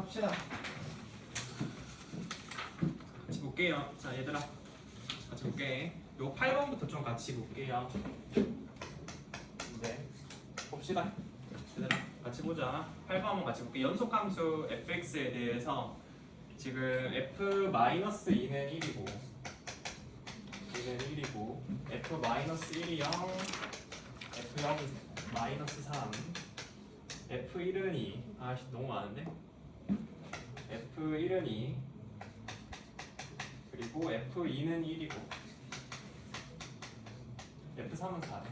합시다. 같이 볼게요. 자 얘들아 같이 볼게. 요 8번부터 좀 같이 볼게요. 이제 봅시다. 얘들아 같이 보자. 8번 한번 같이 볼게. 연속함수 fx에 대해서 지금 f-2는 1이고 얘는 1이고 f-1이 0 f0이 -3 f1은 2 아씨 너무 많은데 f1은 2 그리고 f2는 1이고 f3은 4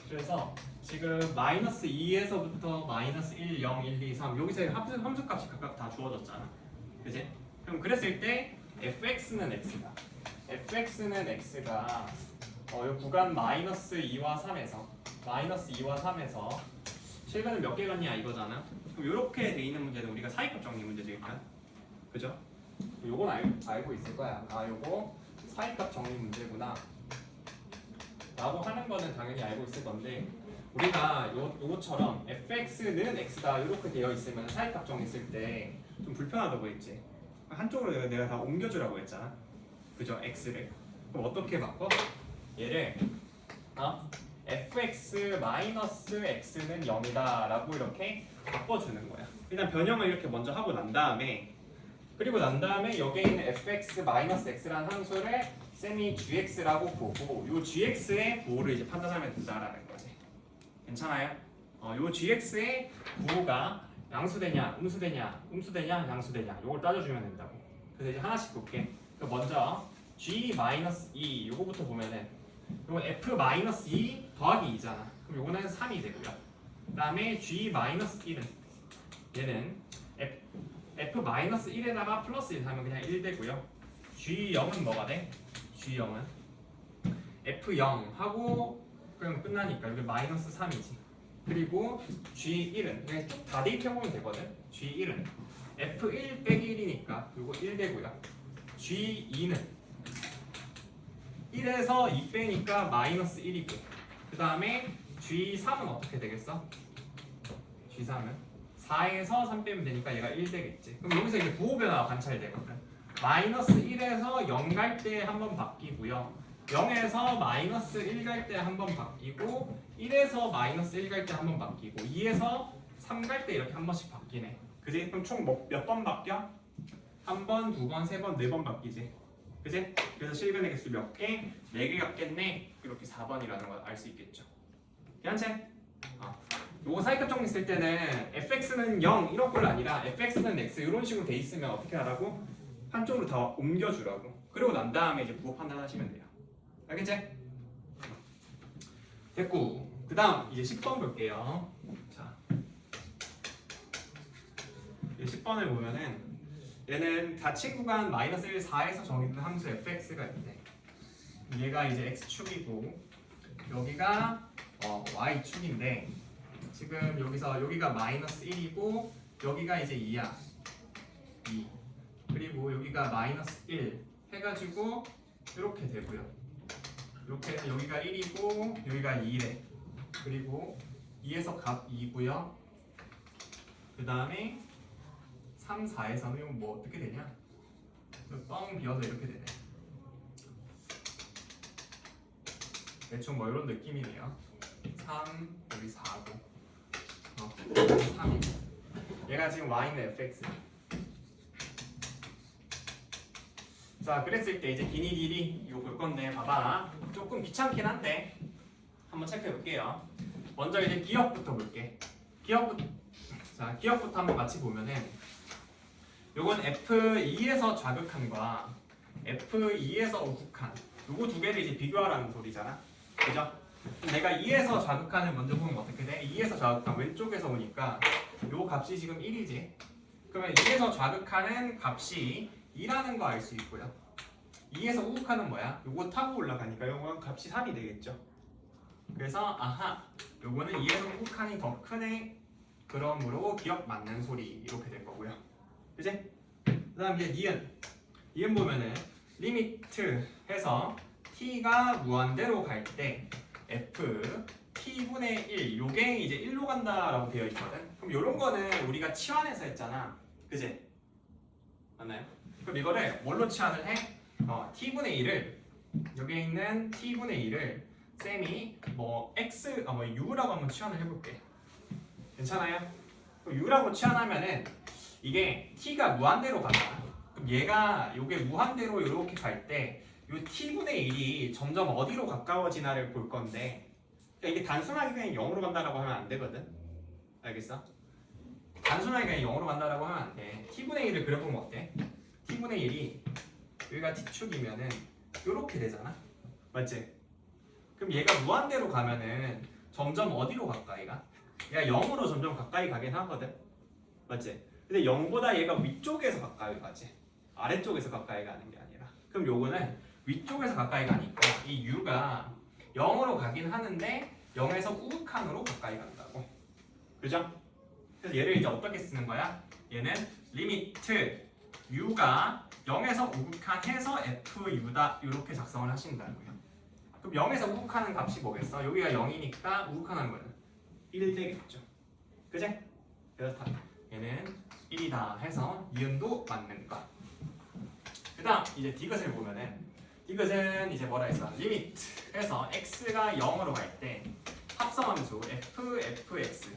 그래서 지금 -2에서부터 -1, 0, 1, 2, 3 여기서 함수값이 각각 다 주어졌잖아 그지? 그럼 그랬을 때 fx는 x가 이 구간 -2와 3에서 실근을 몇 개 갖냐 이거잖아. 그럼 이렇게 돼 있는 문제는 우리가 사이값 정리 문제죠 일단. 그죠? 요건 알고 있을 거야. 아 요거 사이값 정리 문제구나 라고 하는 거는 당연히 알고 있을 건데 우리가 요것처럼 fx는 x다 이렇게 되어 있으면 사이값 정리 쓸 때 좀 불편하다고 했지. 한쪽으로 내가 다 옮겨주라고 했잖아. 그죠? x를. 그럼 어떻게 바꿔? 얘를 fx-x는 0이다 라고 이렇게 바꿔주는 거야. 일단 변형을 이렇게 먼저 하고 난 다음에 여기에 있는 fx-x라는 함수를 쌤이 gx라고 보고 요 gx의 부호를 이제 판단하면 된다라는 거지. 괜찮아요? 요 gx의 부호가 양수되냐, 음수되냐, 양수되냐 요걸 따져주면 된다고. 그래서 이제 하나씩 볼게. 먼저 g-2 요거부터 보면은 요건 f-2 더하기 2잖아. 그럼 요거는 3이 되고요. 그 다음에 g-1은 얘는 f-1에다가 플러스 1 하면 그냥 1 되고요. g0은 뭐가 돼? g0은 f0 하고 그냥 끝나니까 여기 -3이지. 그리고 g1은 그냥 쭉 다 대입해보면 되거든. g1은 f1 빼기 1이니까 요거 1 되고요. g2는 1에서 2 빼니까 -1이고 그 다음에 G3은 어떻게 되겠어? G3은 4에서 3 빼면 되니까 얘가 1 되겠지. 그럼 여기서 이제 부호 변화가 관찰되거든. -1에서 0 갈 때 한 번 바뀌고요. 0에서 -1 갈 때 한 번 바뀌고 1에서 -1 갈 때 한 번 바뀌고 2에서 3 갈 때 이렇게 한 번씩 바뀌네. 그지? 그럼 총 몇 번 바뀌어? 한 번, 두 번, 세 번, 네 번 바뀌지. 그치? 그래서 실근의 개수 몇 개? 4개 같겠네? 이렇게 4번이라는 걸 알 수 있겠죠. 괜찮지? 요거 사이값 정리 쓸 때는 fx는 0 이런 걸 아니라 fx는 x 이런 식으로 돼 있으면 어떻게 하라고? 한쪽으로 다 옮겨주라고. 그리고 난 다음에 이제 부호 판단하시면 돼요. 알겠지? 됐고 그 다음 이제 10번 볼게요. 자, 10번을 보면은 얘는 닫힌 구간 -1, 4에서 정의된 함수 fx가 있네. 얘가 이제 x축이고 여기가 y축인데 지금 여기가 -1이고 여기가 이제 2야. 2. 그리고 여기가 -1 해가지고 이렇게 되고요. 이렇게 해서 여기가 1이고 여기가 2래. 그리고 2에서 값 2고요. 그 다음에 3, 4에서는 뭐 어떻게 되냐? 뻥 비어서 이렇게 되네. 대충 뭐 이런 느낌이네요. 3, 여기 4고 3이고 얘가 지금 y는 fx. 자 그랬을 때 이제 길이 이거 볼 건데 봐봐. 조금 귀찮긴 한데 한번 체크해 볼게요. 먼저 이제 기억부터 볼게. 기억부터 한번 같이 보면은 요건 F2에서 좌극한과 F2에서 우극한 요거 두 개를 이제 비교하라는 소리잖아. 그죠? 내가 2에서 좌극한을 먼저 보면 어떻게 돼? 2에서 좌극한 왼쪽에서 오니까 요 값이 지금 1이지. 그러면 2에서 좌극하는 값이 2라는 거 알 수 있고요. 2에서 우극하는 뭐야? 요거 타고 올라가니까 요거 값이 3이 되겠죠. 그래서 요거는 2에서 우극한이 더 크네. 그러므로 기억 맞는 소리 이렇게 될 거고요. 그치? 그 다음 이제 니은 보면은 리미트 해서 t가 무한대로 갈 때 f t분의 1 요게 이제 1로 간다라고 되어 있거든. 그럼 요런 거는 우리가 치환해서 했잖아. 그지? 맞나요? 그럼 이거를 뭘로 치환을 해? t분의 1을 여기에 있는 t분의 1을 쌤이 뭐 x 뭐 u라고 한번 치환을 해볼게. 괜찮아요? 그럼 u라고 치환하면은 이게 t가 무한대로 가잖아. 그럼 얘가 요게 무한대로 이렇게 갈 때 요 t분의 1이 점점 어디로 가까워지나를 볼 건데, 그러니까 이게 단순하게 그냥 0으로 간다라고 하면 안 되거든. 알겠어? 단순하게 그냥 0으로 간다라고 하면 안 돼. t분의 1을 그려보면 어때? t분의 1이 여기가 t축이면은 요렇게 되잖아. 맞지? 그럼 얘가 무한대로 가면은 점점 어디로 가까이 가? 얘가 0으로 점점 가까이 가긴 하거든. 맞지? 근데 0보다 얘가 위쪽에서 가까이 가지. 아래쪽에서 가까이 가는 게 아니라. 그럼 요거는 위쪽에서 가까이 가니까 이 u가 0으로 가긴 하는데 0에서 우극한으로 가까이 간다고. 그죠? 그래서 얘를 이제 어떻게 쓰는 거야? 얘는 리미트 u가 0에서 우극한해서 fu다 이렇게 작성을 하신다고요. 그럼 0에서 우극하는 값이 뭐겠어? 여기가 0이니까 우극하는 거는 1 되겠죠. 그지? 그래서 얘는 1이다 해서 이음도 맞는 거. 그 다음 이제 디귿을 보면은 디귿은 이제 뭐라 했어? 리미트 해서 x가 0으로 갈 때 합성함수 fx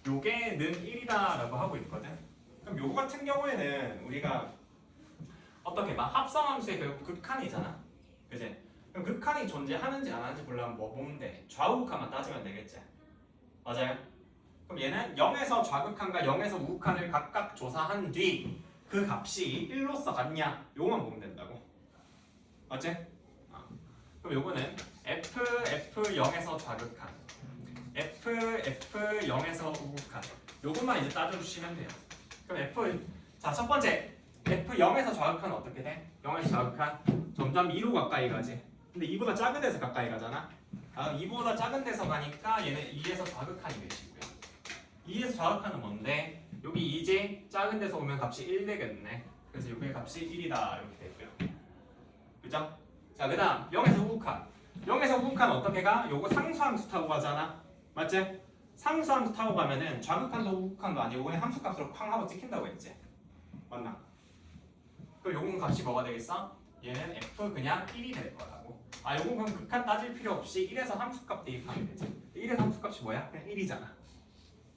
요게 는 1이다 라고 하고 있거든. 그럼 요거 같은 경우에는 우리가 어떻게 봐? 합성함수의 결국 극한이잖아. 그지? 그럼 극한이 존재하는지 안 하는지 보려면 뭐 보면 돼? 좌우극한만 따지면 되겠지. 맞아요? 그럼 얘는 0에서 좌극한과 0에서 우극한을 각각 조사한 뒤 그 값이 1로서 같냐? 요거만 보면 된다고. 맞지? 그럼 요거는 f0에서 좌극한 f0에서 우극한 요것만 이제 따져주시면 돼요. 그럼 자, 첫 번째 f0에서 좌극한은 어떻게 돼? 0에서 좌극한 점점 2로 가까이 가지. 근데 2보다 작은 데서 가까이 가잖아. 2보다 작은 데서 가니까 얘는 2에서 좌극한이 되시고요. 2에서 좌극한은 뭔데? 여기 이제 작은 데서 오면 값이 1 되겠네. 그래서 여기 값이 1이다 이렇게 되고요. 그죠? 자, 그 다음 0에서 우극한 0에서 우극한은 어떻게 가? 요거 상수함수 타고 가잖아. 맞지? 상수함수 타고 가면은 좌극한도 우극한도 아니고 그냥 함수값으로 쾅 하고 찍힌다고 했지. 맞나? 그럼 요건 값이 뭐가 되겠어? 얘는 f 그냥 1이 될 거라고. 요건 그럼 극한 따질 필요 없이 1에서 함수값 대입하면 되지. 1에서 함수값이 뭐야? 그냥 1이잖아.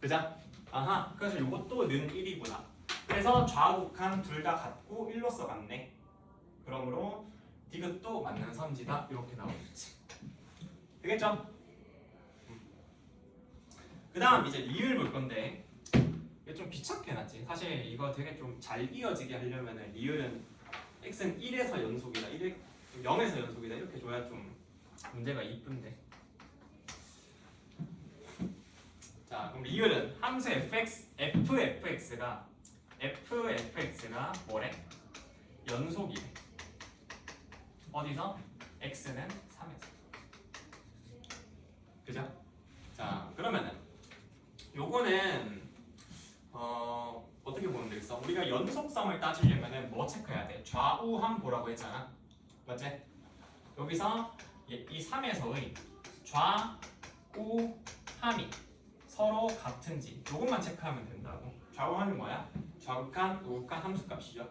그죠? 아하, 그래서 요것도 는 1이구나. 그래서 좌우극한 둘 다 같고 1로서 같네. 그러므로 디귿도 맞는 선지다 이렇게 나오겠지. 되겠죠? 그 다음 이제 리을 볼 건데 이게 좀 귀찮게 해놨지. 사실 이거 되게 좀 잘 이어지게 하려면은 리을은 x는 1에서 연속이다, 0에서 연속이다 이렇게 줘야 좀 문제가 이쁜데. 자, 그럼 리을은 함수 fx가 뭐래? 연속이래. 어디서? x는 3에서. 그죠? 자, 그러면은 요거는 어떻게 보면 되겠어? 우리가 연속성을 따지려면은 뭐 체크해야 돼? 좌우함 보라고 했잖아. 맞지? 여기서 이 3에서의 좌우함이 서로 같은지 요것만 체크하면 된다고. 좌우함이 뭐야? 좌극한, 우극한 함수값이죠.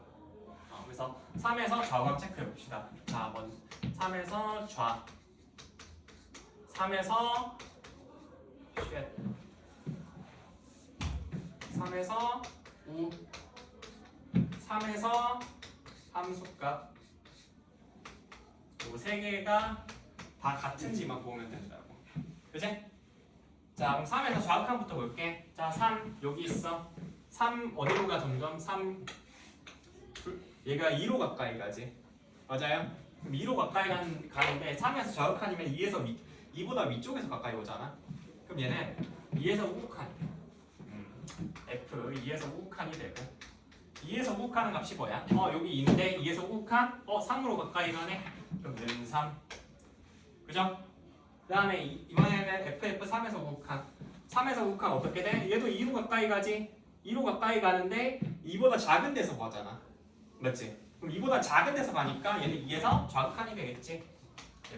그래서 3에서 좌우함 체크해 봅시다. 자, 먼저 3에서 좌 3에서 3에서 우 3에서 함수값 요 세 개가 다 같은지만 보면 된다고. 그치? 자, 그럼 3에서 좌극한부터 볼게. 자, 3 여기 있어. 3 어디로 가 점점? 3 얘가 2로 가까이 가지. 맞아요? 그럼 2로 가까이 가는데 3에서 좌극한이면 2보다 위쪽에서 가까이 오잖아. 그럼 얘는 2에서 우극한 f 2에서 우극한이 되고 2에서 우극하는 값이 뭐야? 여기 2인데 2에서 우극한 3으로 가까이 가네. 그럼 는 3. 그죠? 그 다음에 이번에는 ff3에서 우극한 3에서 우극한 어떻게 돼? 얘도 2로 가까이 가지. 2로 가까이 가는데 2보다 작은 데서 가잖아. 맞지? 그럼 2보다 작은 데서 가니까 얘는 2에서 좌극한이 되겠지.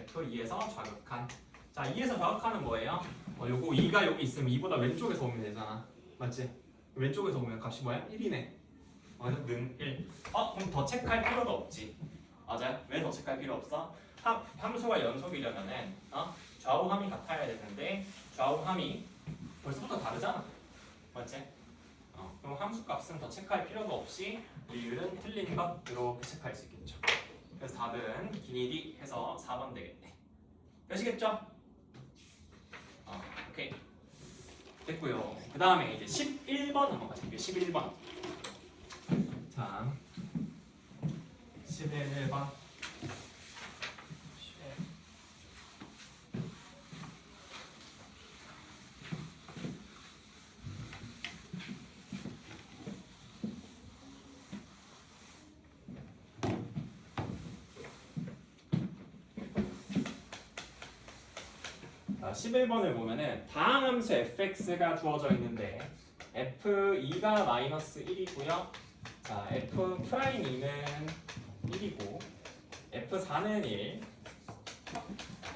f2에서 좌극한. 자, 2에서 좌극한은 뭐예요? 요거 2가 여기 있으면 2보다 왼쪽에서 오면 되잖아. 맞지? 왼쪽에서 오면 값이 뭐야? 1이네. 는 1. 그럼 더 체크할 필요도 없지. 맞아요? 왜 더 체크할 필요 없어? 함수가 연속이려면은 좌우함이 같아야 되는데 좌우함이 벌써부터 다르잖아. 맞지? 그럼 함수 값은 더 체크할 필요도 없이 비율은 틀린 것 이렇게 체크할 수 있겠죠. 그래서 답은 기니디 해서 4번 되겠네. 되시겠죠? 오케이. 됐고요. 그 다음에 이제 11번 한번 가볼게요. 11번. 자, 11번. 자, 11번을 보면은 다항 함수 fx가 주어져 있는데 f2가 마이너스 1이고요. 자, f'2는 1이고 f4는 1,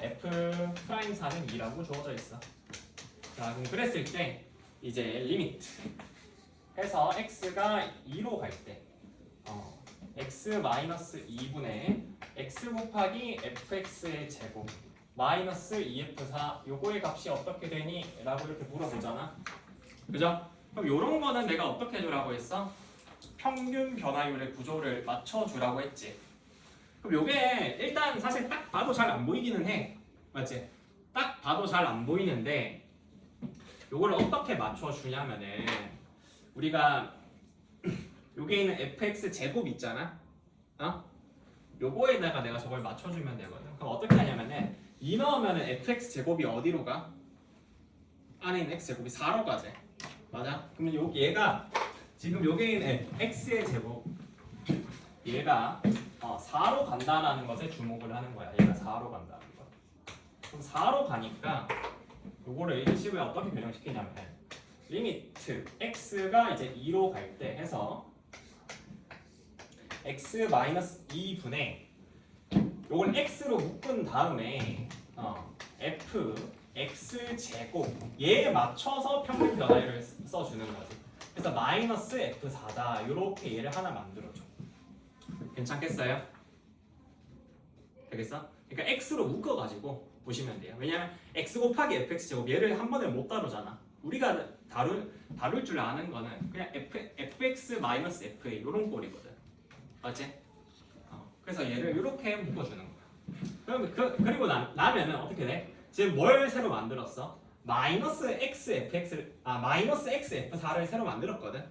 f'4는 2라고 주어져 있어. 자, 그럼 그랬을 때 이제 리미트 해서 x가 2로 갈 때 x 마이너스 2분의 x 곱하기 fx의 제곱 마이너스 2f4 요거의 값이 어떻게 되니? 라고 이렇게 물어보잖아. 그죠? 그럼 요런 거는 내가 어떻게 해주라고 했어? 평균 변화율의 구조를 맞춰주라고 했지. 그럼 요게 일단 사실 딱 봐도 잘 안 보이기는 해. 맞지? 딱 봐도 잘 안 보이는데 요거를 어떻게 맞춰주냐면은 우리가 요게 있는 fx 제곱 있잖아. 요거에다가 내가 저걸 맞춰주면 되거든. 그럼 어떻게 하냐면은 2 넣으면 fx 제곱이 어디로 가? 안에 있는 x 제곱이 4로 가지. 맞아? 그러면 얘가 지금 여기 있는 x의 제곱 얘가 4로 간다라는 것에 주목을 하는 거야. 얘가 4로 간다는 거. 그럼 4로 가니까 요거를 이 식을 어떻게 변형시키냐면 리미트 x가 이제 2로 갈 때 해서 x 마이너스 2분의 요걸 x로 묶은 다음에 f x 제곱 얘에 맞춰서 평균 변화율을 써주는 거지. 그래서 마이너스 f4다 이렇게 얘를 하나 만들어줘. 괜찮겠어요? 되겠어? 그러니까 x로 묶어가지고 보시면 돼요. 왜냐면 x 곱하기 fx 제곱 얘를 한 번에 못 다루잖아. 우리가 다룰 줄 아는 거는 그냥 fx 마이너스 fa 이런 꼴이거든. 맞지? 그래서 얘를 이렇게 묶어주는 거야. 그러면 그리고 나면은 어떻게 돼? 지금 뭘 새로 만들었어? 마이너스 x f4를 새로 만들었거든.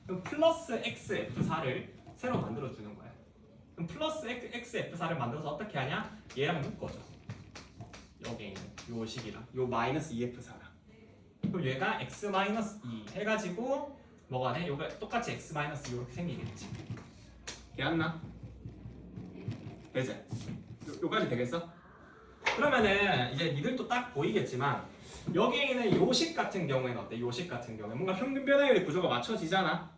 그럼 플러스 x f4를 새로 만들어주는 거야. 그럼 플러스 x f4를 만들어서 어떻게 하냐? 얘랑 묶어줘. 여기 있는 요 식이랑 요 마이너스 2f4랑. 그럼 얘가 x 마이너스 2 해가지고 뭐가 돼? 요가 똑같이 x 마이너스 2 이렇게 생기겠지. 되었나? 되지? 요까지 되겠어? 그러면은 이제 니들도 딱 보이겠지만 여기에 있는 요식 같은 경우에는 어때? 요식 같은 경우에 뭔가 평균 변화율의 구조가 맞춰지잖아.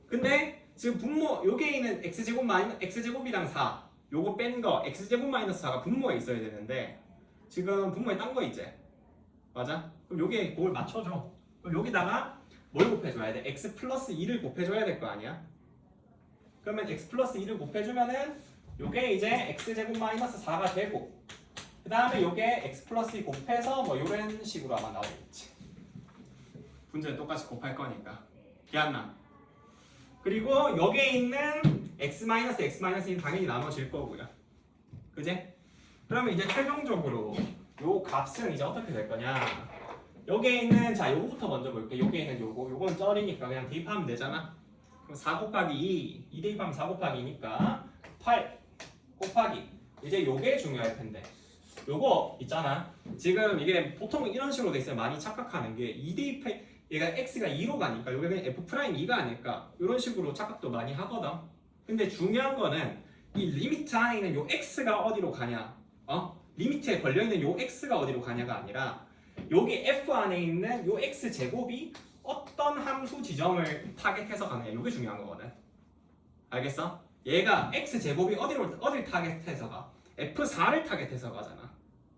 근데 지금 분모 여기에 있는 x제곱 x제곱이랑 4 요거 뺀 거 x제곱 마이너스 4가 분모에 있어야 되는데 지금 분모에 딴 거 있지? 맞아? 그럼 여기에 그걸 맞춰줘. 그럼 여기다가 뭘 곱해줘야 돼? x 플러스 2를 곱해줘야 될 거 아니야? 그러면 x 플러스 2를 곱해주면은 요게 이제 x제곱 마이너스 4가 되고 그 다음에 요게 x 플러스 2 곱해서 뭐 요런 식으로 아마 나오겠지. 분자는 똑같이 곱할 거니까. 기억나? 그리고 여기에 있는 x 마이너스 2는 당연히 나눠질 거고요. 그지? 그러면 이제 최종적으로 요 값은 이제 어떻게 될 거냐? 여기에 있는 자 요거부터 먼저 볼게요. 여기에 있는 요건 쩔이니까 그냥 대입하면 되잖아. 그럼 4 곱하기 2 대입하면 4 곱하기 2니까 8 곱하기 이제 요게 중요할 텐데 요거 있잖아. 지금 이게 보통 이런 식으로 돼 있어요. 많이 착각하는 게 2대입해 얘가 x가 2로 가니까 요게 그냥 f'2가 아닐까 이런 식으로 착각도 많이 하거든. 근데 중요한 거는 이 리미트 안에 있는 요 x가 어디로 가냐 리미트에 걸려있는 요 x가 어디로 가냐가 아니라 여기 f 안에 있는 요 x 제곱이 어떤 함수 지점을 타겟해서 가느냐 요게 중요한 거거든. 알겠어? 얘가 x 제곱이 어디를 타겟해서 가? f4를 타겟해서 가잖아.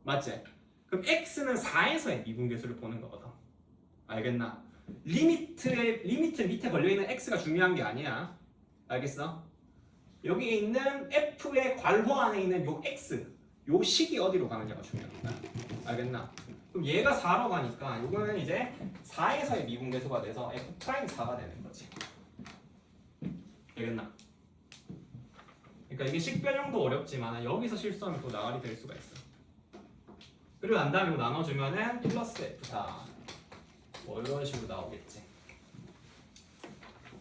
맞지? 그럼 x는 4에서의 미분계수를 보는 거거든. 알겠나? 리미트 밑에 걸려있는 x가 중요한 게 아니야. 알겠어? 여기 있는 f의 괄호 안에 있는 요 x 요 식이 어디로 가느냐가 중요합니다. 알겠나? 그럼 얘가 4로 가니까 요거는 이제 4에서의 미분계수가 돼서 f'4가 되는 거지. 알겠나? 그러니까 이게 식변형도 어렵지만 여기서 실수하면 또 나가리 될 수가 있어. 그리고 난 다음에 이거 나눠주면은 플러스 f4 뭐 이런 식으로 나오겠지.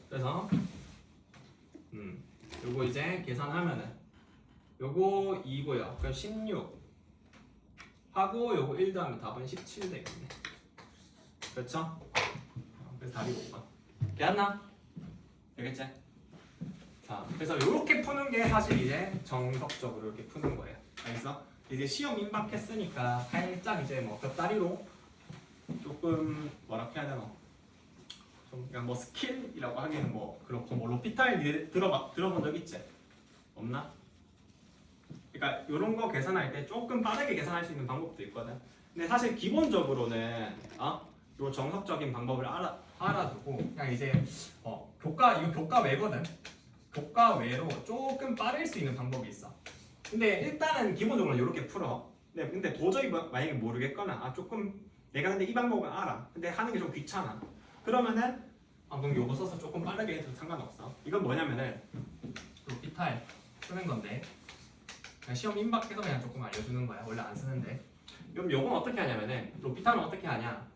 그래서 요거 이제 계산하면은 요거 2고요. 그럼 16 하고 요거 1 더하면 답은 17 되겠네. 그렇죠? 그래서 답이 5번. 됐나? 되겠지? 자, 그래서 이렇게 푸는 게 사실 이제 정석적으로 이렇게 푸는 거예요. 알겠어? 이제 시험 임박했으니까 살짝 이제 뭐 곁다리로 조금 뭐라 해야 되나? 좀 그냥 뭐 스킬이라고 하기에는 뭐 그렇고 뭐 로피탈 들어본 적 있지? 없나? 그러니까 이런 거 계산할 때 조금 빠르게 계산할 수 있는 방법도 있거든. 근데 사실 기본적으로는 요 정석적인 방법을 알아두고 그냥 이제 이거 교과 외거든. 교과 외로 조금 빠를 수 있는 방법이 있어. 근데 일단은 기본적으로 이렇게 풀어. 근데 도저히 만약에 모르겠거나 조금 내가 근데 이 방법을 알아. 근데 하는 게 좀 귀찮아. 그러면은 그럼 요거 써서 조금 빠르게 해도 상관없어. 이건 뭐냐면은 로피탈 쓰는 건데 그냥 시험 임박해서 그냥 조금 알려주는 거야. 원래 안 쓰는데. 그럼 요건 어떻게 하냐면은 로피탈은 어떻게 하냐?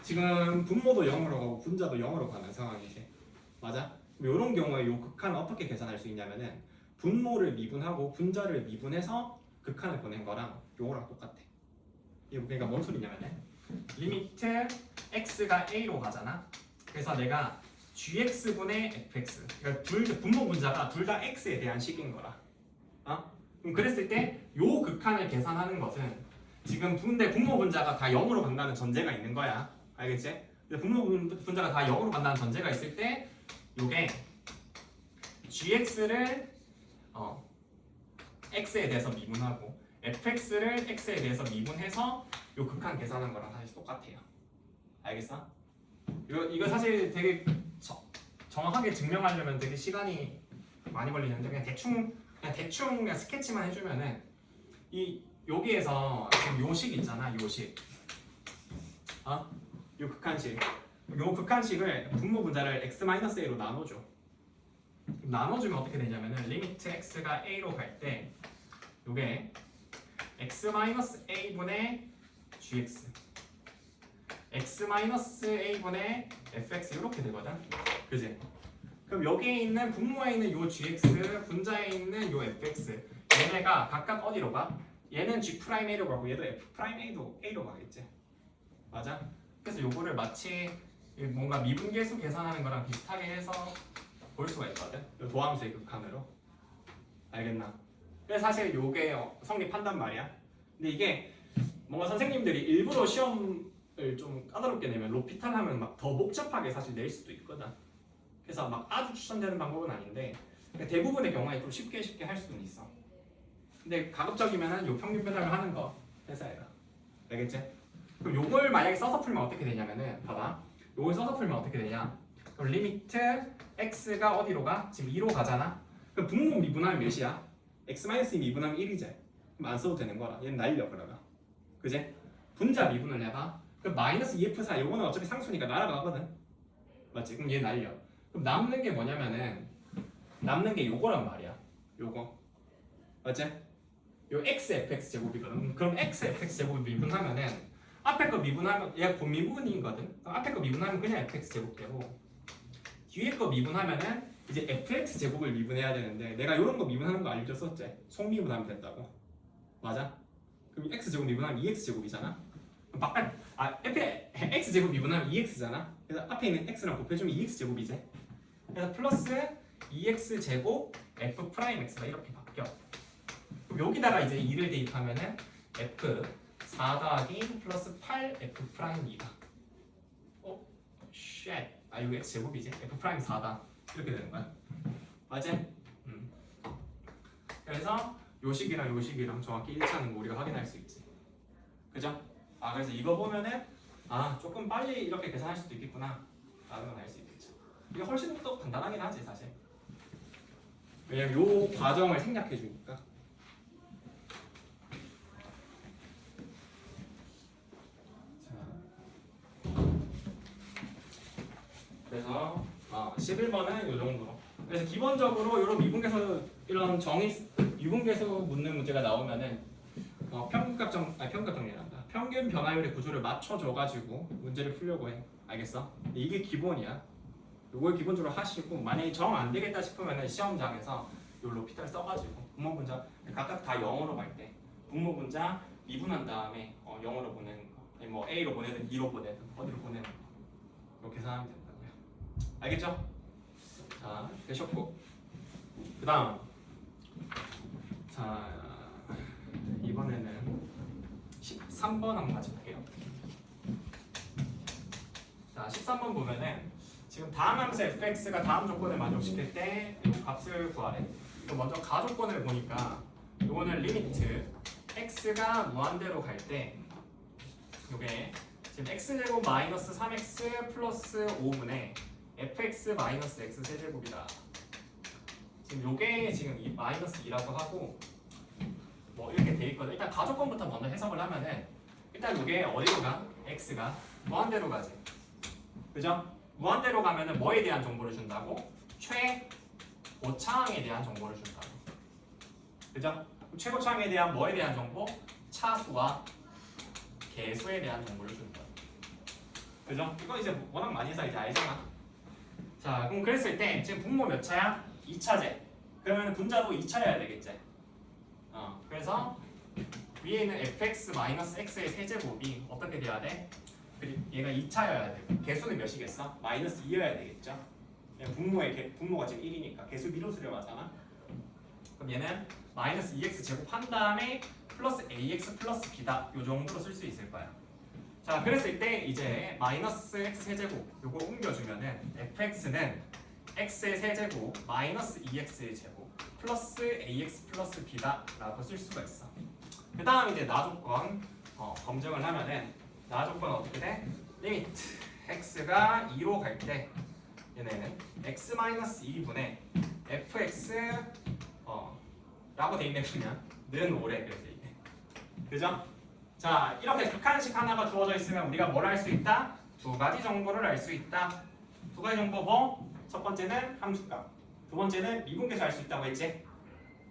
지금 분모도 0으로 가고 분자도 0으로 가는 상황이지. 맞아? 이런 경우에 요 극한을 어떻게 계산할 수 있냐면은 분모를 미분하고 분자를 미분해서 극한을 보낸 거랑 요거랑 똑같아. 이거 그러니까 뭔 소리냐면은 리미트 x가 a로 가잖아. 그래서 내가 gx분의 fx 그러니까 분모 분자가 둘 다 x에 대한 식인 거라. 그럼 그랬을 때 요 극한을 계산하는 것은 지금 분모 분자가 다 0으로 간다는 전제가 있는 거야. 알겠지? 근데 분모 분자가 다 0으로 간다는 전제가 있을 때 요게 gx를 x에 대해서 미분하고 fx를 x에 대해서 미분해서 요 극한 계산한 거랑 사실 똑같아요. 알겠어? 이거 사실 되게 정확하게 증명하려면 되게 시간이 많이 걸리는데 그냥 대충 스케치만 해주면은 여기에서 지금 요식 있잖아. 요식 요 극한식 요 극한식을 분모 분자를 x-a로 나눠줘. 나눠주면 어떻게 되냐면은 리미트 x가 a로 갈 때 요게 x-a분의 gx x-a분의 fx 이렇게 되거든. 그지? 그럼 여기에 있는 분모에 있는 요 gx 분자에 있는 요 fx 얘네가 각각 어디로 가? 얘는 g'-a로 가고 얘도 f'-a도 a로 가겠지. 맞아? 그래서 요거를 마치 뭔가 미분계수 계산하는 거랑 비슷하게 해서 볼 수가 있거든. 요 도함수의 극한으로. 알겠나? 그래서 사실 요게 성립한단 말이야. 근데 이게 뭔가 선생님들이 일부러 시험을 좀 까다롭게 내면 로피탈 하면 막 더 복잡하게 사실 낼 수도 있거든. 그래서 막 아주 추천되는 방법은 아닌데 대부분의 경우에 좀 쉽게 할 수는 있어. 근데 가급적이면은 요 평균 배당을 하는 거 회사에다. 알겠지? 그럼 요걸 만약에 써서 풀면 어떻게 되냐면은 봐봐. 요걸 써서 풀면 어떻게 되냐? 그럼 리미트 x가 어디로 가? 지금 2로 가잖아. 그럼 분모 미분하면 몇이야? x-2 미분하면 1이지. 그럼 안 써도 되는 거라. 얘는 날려 그러면. 그지? 분자 미분을 해봐. 그럼 마이너스 2f4 요거는 어차피 상수니까 날아가거든. 맞지? 그럼 얘 날려. 그럼 남는 게 뭐냐면은 남는 게 요거란 말이야. 요거. 맞지? 요 xfx 제곱이거든. 그럼 xfx 제곱을 미분하면은 앞에 거 미분하면 얘가 곱미분이거든. 앞에 거 미분하면 그냥 fx 제곱 되고 뒤에 거 미분하면은 이제 fx 제곱을 미분해야 되는데 내가 이런 거 미분하는 거 알려줬었지. 속미분하면 된다고. 맞아? 그럼 x 제곱 미분하면 2x 제곱이잖아. 바깥 x 제곱 미분하면 2x잖아. 그래서 앞에 있는 x랑 곱해주면 2x 제곱이지. 그래서 플러스 2x 제곱 f 프라임 x가 이렇게 바뀌어. 그럼 여기다가 이제 2를 대입하면은 f 4 더하기 플러스 8 f 프라임 2다. 쉣. 이거 x 제곱이지. f 프라임 4다. 이렇게 되는 거야. 맞지? 그래서 요식이랑 요식이랑 정확히 일치하는 거 우리가 확인할 수 있지. 그죠? 그래서 이거 보면은 조금 빨리 이렇게 계산할 수도 있겠구나 라는 걸 알 수 있겠죠. 이게 훨씬 더 간단하긴 하지 사실. 왜냐면 요 과정을 생략해 주니까. 그래서 11번은 이 정도로. 그래서 기본적으로 이런 미분계수 이런 유분계수 묻는 문제가 나오면은 평균값 정리란다. 평균 변화율의 구조를 맞춰줘가지고 문제를 풀려고 해. 알겠어? 이게 기본이야. 이걸 기본적으로 하시고 만약에 정 안 되겠다 싶으면은 시험장에서 요 로피탈 써가지고 분모 분자 각각 다 0으로 갈 때 분모 분자 미분한 다음에 0으로 보내는 거. 아니 뭐 A로 보내든 B로 보내든 어디로 보내는 거. 이렇게 계산하면 된다고요. 알겠죠? 자, 되셨고 그 다음 자 이번에는 13번 한번 같이 볼게요. 자 13번 보면은 지금 다음 함수 fx가 다음 조건을 만족시킬 때 이 값을 구하래. 이거 먼저 가조건을 보니까 이거는 리미트 x가 무한대로 갈 때 이게 지금 x제곱 마이너스 3x 플러스 5분의 fx 마이너스 x 세제곱이다. 지금 요게 지금 이 마이너스 2라고 하고 뭐 이렇게 돼 있거든. 일단 가조건부터 먼저 해석을 하면은 일단 요게 어디로 가? x가 무한대로 가지. 그죠? 무한대로 가면은 뭐에 대한 정보를 준다고? 최고차항에 대한 정보를 준다고. 그죠? 최고차항에 대한 뭐에 대한 정보? 차수와 개수에 대한 정보를 준다. 그죠? 이거 이제 워낙 많이 해서 이제 알잖아. 자, 그럼 그랬을 때 지금 분모 몇 차야? 2차제. 그러면 분자도 2차여야 되겠지. 그래서 위에 있는 fx-x의 세제곱이 어떻게 돼야 돼? 얘가 2차여야 되고 개수는 몇이겠어? 마이너스 2여야 되겠죠? 분모가 지금 1이니까 개수 미로 수렴하잖아. 그럼 얘는 마이너스 2x 제곱한 다음에 플러스 ax 플러스 b다. 요 정도로 쓸 수 있을 거야. 자, 그랬을 때 이제 마이너스 x 세제곱 요거 옮겨주면은 fx는 x의 세제곱 마이너스 2x의 제곱 플러스 ax 플러스 b다 라고 쓸 수가 있어. 그 다음 이제 나조건 검증을 하면은 나조건 어떻게 돼? 리미트 x가 2로 갈 때 얘는 x 마이너스 2분의 fx 라고 돼 있네. 그냥 는 5래. 그래서 이게 그죠? 자, 이렇게 극한식 하나가 주어져 있으면 우리가 뭘 할 수 있다? 두 가지 정보를 알 수 있다. 두 가지 정보 뭐? 첫 번째는 함수값, 두 번째는 미분계수 알 수 있다고 했지?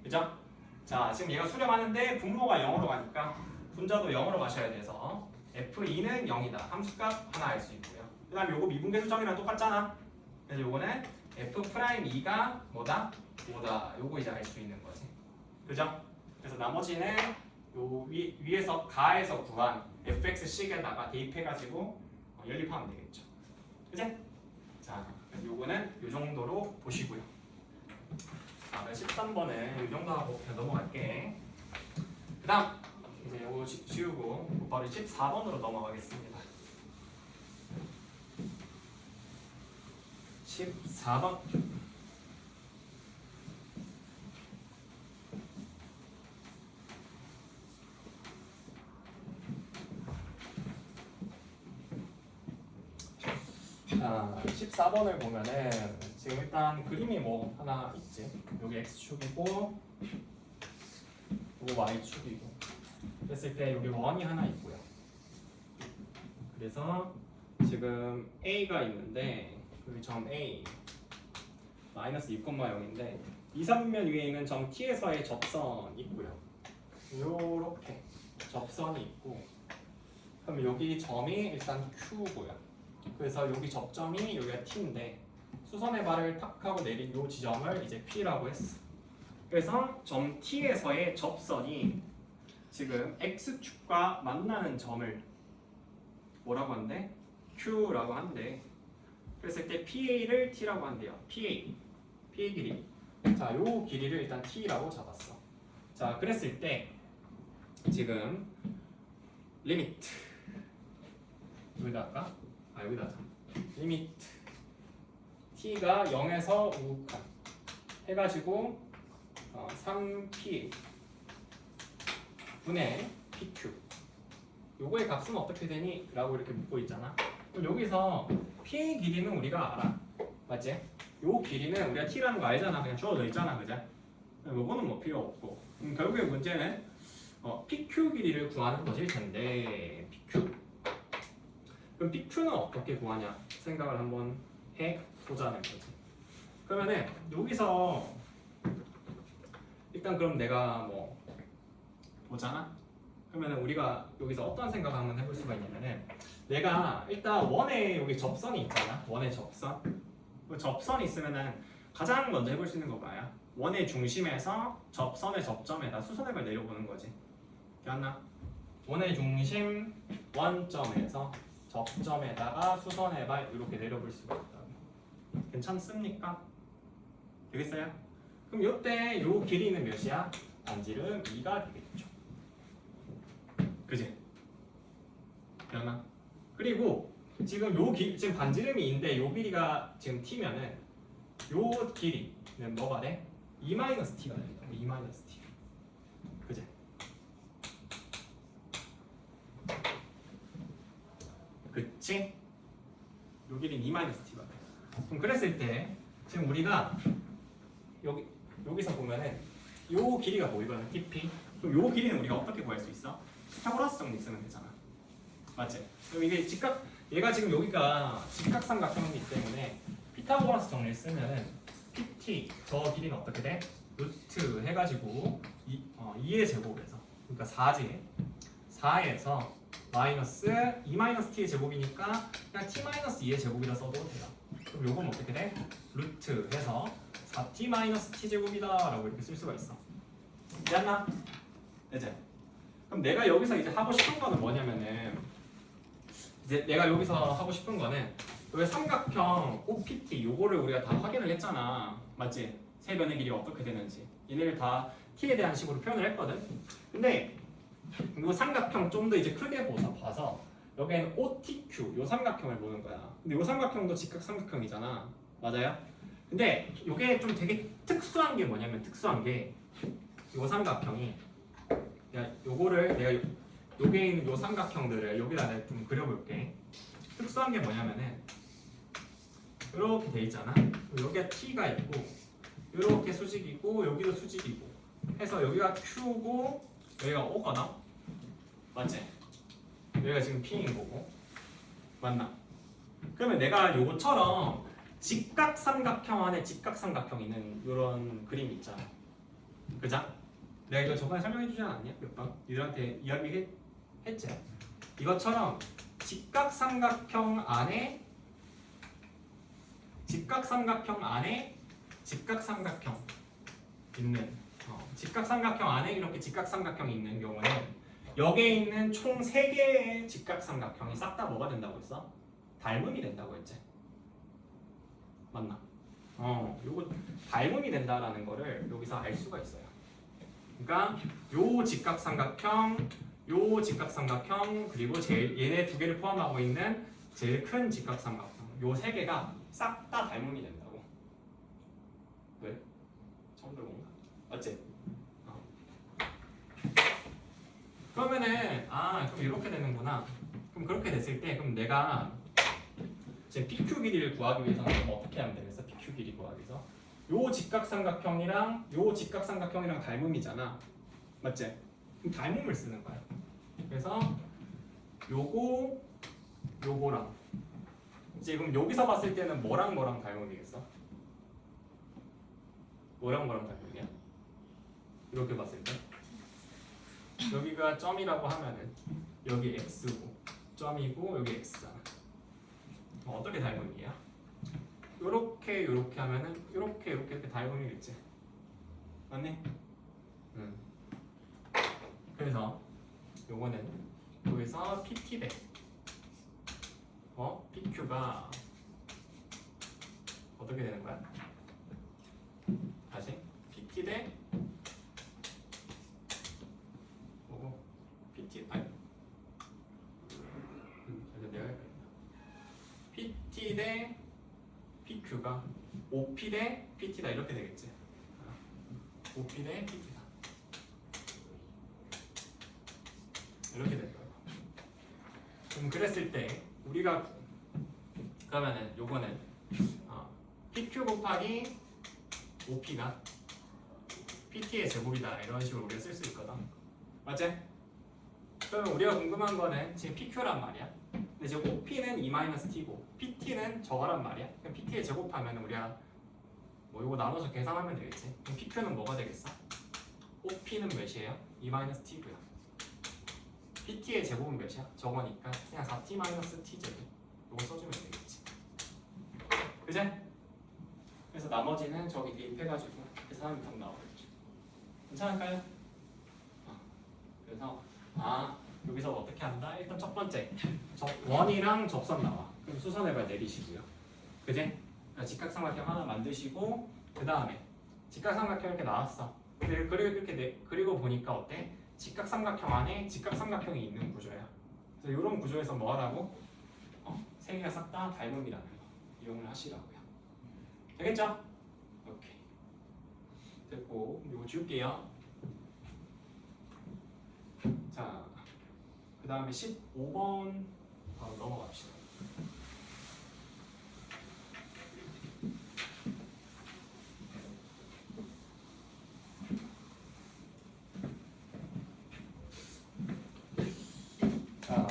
그죠? 자, 지금 얘가 수렴하는데 분모가 0으로 가니까 분자도 0으로 가셔야 돼서 f2는 0이다. 함수값 하나 알 수 있고요. 그 다음에 요거 미분계수정이랑 똑같잖아. 그래서 요거는 f'2가 뭐다? 5다. 요거 이제 알 수 있는 거지. 그죠? 그래서 나머지는 요 위에서 가에서 구한 fx식에다가 대입해가지고 연립하면 되겠죠. 그치? 자, 요거는 요 정도로 보시고요. 13번은 이 정도 하고 그냥 넘어갈게. 그 다음 이제 요거 지우고 바로 14번으로 넘어가겠습니다. 14번. 자, 14번을 보면은 지금 일단 그림이 뭐 하나 있지. 여기 x축이고 요거 y축이고 그랬을 때 여기 원이 하나 있고요. 그래서 지금 a가 있는데 여기 점 a 마이너스 2,0인데 2, 3면 위에 있는 점 t에서의 접선이 있고요. 요렇게 접선이 있고 그럼 여기 점이 일단 q고요. 그래서 여기 접점이 여기가 t인데 수선의 발을 탁 하고 내린 이 지점을 이제 p라고 했어. 그래서 점 t에서의 접선이 지금 x축과 만나는 점을 뭐라고 한대? q라고 한대. 그랬을 때 pa를 t라고 한대요. pa 길이. 자, 요 길이를 일단 t라고 잡았어. 자, 그랬을 때 지금 리미트 여기다 할까? 여기다 하자. 리미트 t가 0에서 5칸 해가지고 3p 분의 pq 요거의 값은 어떻게 되니? 라고 이렇게 묻고 있잖아. 그럼 여기서 p의 길이는 우리가 알아. 맞지? 요 길이는 우리가 t라는 거 알잖아. 그냥 주어져 있잖아, 그죠? 요거는 뭐 필요 없고. 결국에 문제는 PQ 길이를 구하는 것일 텐데 PQ. 그럼 PQ는 어떻게 구하냐 생각을 한번 해보자는 거지. 그러면은 여기서 일단 그럼 내가 뭐 보잖아. 그러면은 우리가 여기서 어떤 생각을 한번 해볼 수가 있냐면은 내가 일단 원에 여기 접선이 있잖아. 원의 접선. 그 접선이 있으면은 가장 먼저 해볼 수 있는 거 뭐야? 원의 중심에서 접선의 접점에다 수선액을 내려보는 거지. 기억나? 원의 중심 원점에서 접점에다가 수선액을 이렇게 내려볼 수가 있다고. 괜찮습니까? 되겠어요? 그럼 요때 요 길이는 몇이야? 반지름 2가 되겠죠. 그지? 기억나? 그리고 지금 지금 반지름이 2인데 요 길이가 지금 t면은 요 길이는 뭐가 돼? 2-t가 된다. 2-t. 그지? 그치? 요 길이는 2-t가 돼. 그럼 그랬을 때 지금 우리가 여기서 보면은 요 길이가 보이거든, TP. 그럼 요 길이는 우리가 어떻게 구할 수 있어? 피타고라스 정리 쓰면 되잖아. 맞지? 그럼 이게 얘가 지금 여기가 직각삼각형이기 때문에 피타고라스 정리를 쓰면은 PT 저 길이는 어떻게 돼? 루트 해가지고 2의 제곱에서 그러니까 4지 4에서 마이너스 2-t의 제곱이니까 그냥 t-2의 제곱이라 써도 돼요. 그럼 요건 어떻게 돼? 루트 해서 4t-t 제곱이다 라고 이렇게 쓸 수가 있어. 이해했나? 이제 그럼 내가 여기서 이제 하고 싶은 거는 뭐냐면은 이제 내가 여기서 하고 싶은 거는 여기 삼각형 OPT 요거를 우리가 다 확인을 했잖아. 맞지? 세 변의 길이가 어떻게 되는지 얘네를 다 t에 대한 식으로 표현을 했거든. 근데 이 삼각형 좀 더 이제 크게 봐서 여기에는 OTQ 요 삼각형을 보는 거야. 근데 요 삼각형도 직각삼각형이잖아. 맞아요? 근데 요게 좀 되게 특수한 게 뭐냐면 특수한 게 요 삼각형이 요거를 내가 요게 있는 요 삼각형들을 여기다 내가 좀 그려볼게. 특수한 게 뭐냐면은 이렇게 돼 있잖아. 여기가 t가 있고 이렇게 수직이고 여기도 수직이고 해서 여기가 q고 여기가 o거든. 맞지? 여기가 지금 p인 거고 맞나? 그러면 내가 요거처럼 직각삼각형 안에 직각삼각형 있는 이런 그림이 있잖아. 그죠? 내가 이거 저번에 설명해주지 않았냐? 몇 번? 니들한테 이야기했지? 이것처럼 직각삼각형 안에 직각삼각형 있는 직각삼각형 안에 이렇게 직각삼각형이 있는 경우는 여기에 있는 총 3개의 직각삼각형이 싹 다 뭐가 된다고 했어? 닮음이 된다고 했지? 맞나? 요거 닮음이 된다라는 거를 여기서 알 수가 있어요. 그러니까 요 직각삼각형, 요 직각삼각형 그리고 얘네 2개를 포함하고 있는 제일 큰 직각삼각형 요 3개가 싹 다 닮음이 된다고. 왜? 처음 들어본 건가? 맞지? 그러면은 그럼 이렇게 되는구나. 그럼 그렇게 됐을 때 그럼 내가 지금 PQ 길이를 구하기 위해서는 어떻게 하면 되겠어? PQ 길이 구하기 위해서 요 직각삼각형이랑 요 직각삼각형이랑 닮음이잖아. 맞지? 그럼 닮음을 쓰는 거야. 그래서 요거랑 이제 그럼 여기서 봤을 때는 뭐랑 닮음이겠어? 뭐랑 닮음이야? 이렇게 봤을 때 여기가 점이라고 하면은 여기 x고 점이고 여기 x잖아. 어떻게 닮음이야? 요렇게 하면은 요렇게 닮음이겠지. 맞니? 그래서 요거는 여기서 PT 대 PQ가 어떻게 되는 거야? 다시 PT 대 뭐고? PT 내가 PT 대 PQ가 OP 대 PT다 이렇게 되겠지. OP 대 PT다 이렇게 될 거야. 그럼 그랬을 때 우리가 그러면은 요거는 PQ 곱하기 OP가 PT의 제곱이다 이런 식으로 우리가 쓸 수 있거든. 맞지? 그러면 우리가 궁금한 거는 지금 PQ란 말이야. 근데 지금 OP는 E-T고 PT는 저거란 말이야. 그럼 PT의 제곱하면 우리가 뭐 이거 나눠서 계산하면 되겠지. 그럼 PQ는 뭐가 되겠어? OP는 몇이에요? E-T고요. PT의 제곱은 몇이야? 저거니까 그냥 4T-T 제곱 이거 써주면 되겠지. 그지? 그래서 나머지는 저기 대입해가지고 계산하면 답 나오겠죠. 괜찮을까요? 그래서 여기서 어떻게 한다? 일단 첫 번째 원이랑 접선 나와. 그럼 수선해봐 내리시고요. 그지? 직각삼각형 하나 만드시고 그 다음에 직각삼각형 이렇게 나왔어. 그리고 보니까 어때? 직각삼각형 안에 직각삼각형이 있는 구조야. 그래서 이런 구조에서 뭐 하라고? 세 개가 싹 다 닮음이라는 거 이용을 하시라고요. 되겠죠? 오케이. 됐고 이거 지울게요. 자, 그 다음에 15번 바로 넘어갑시다. 자,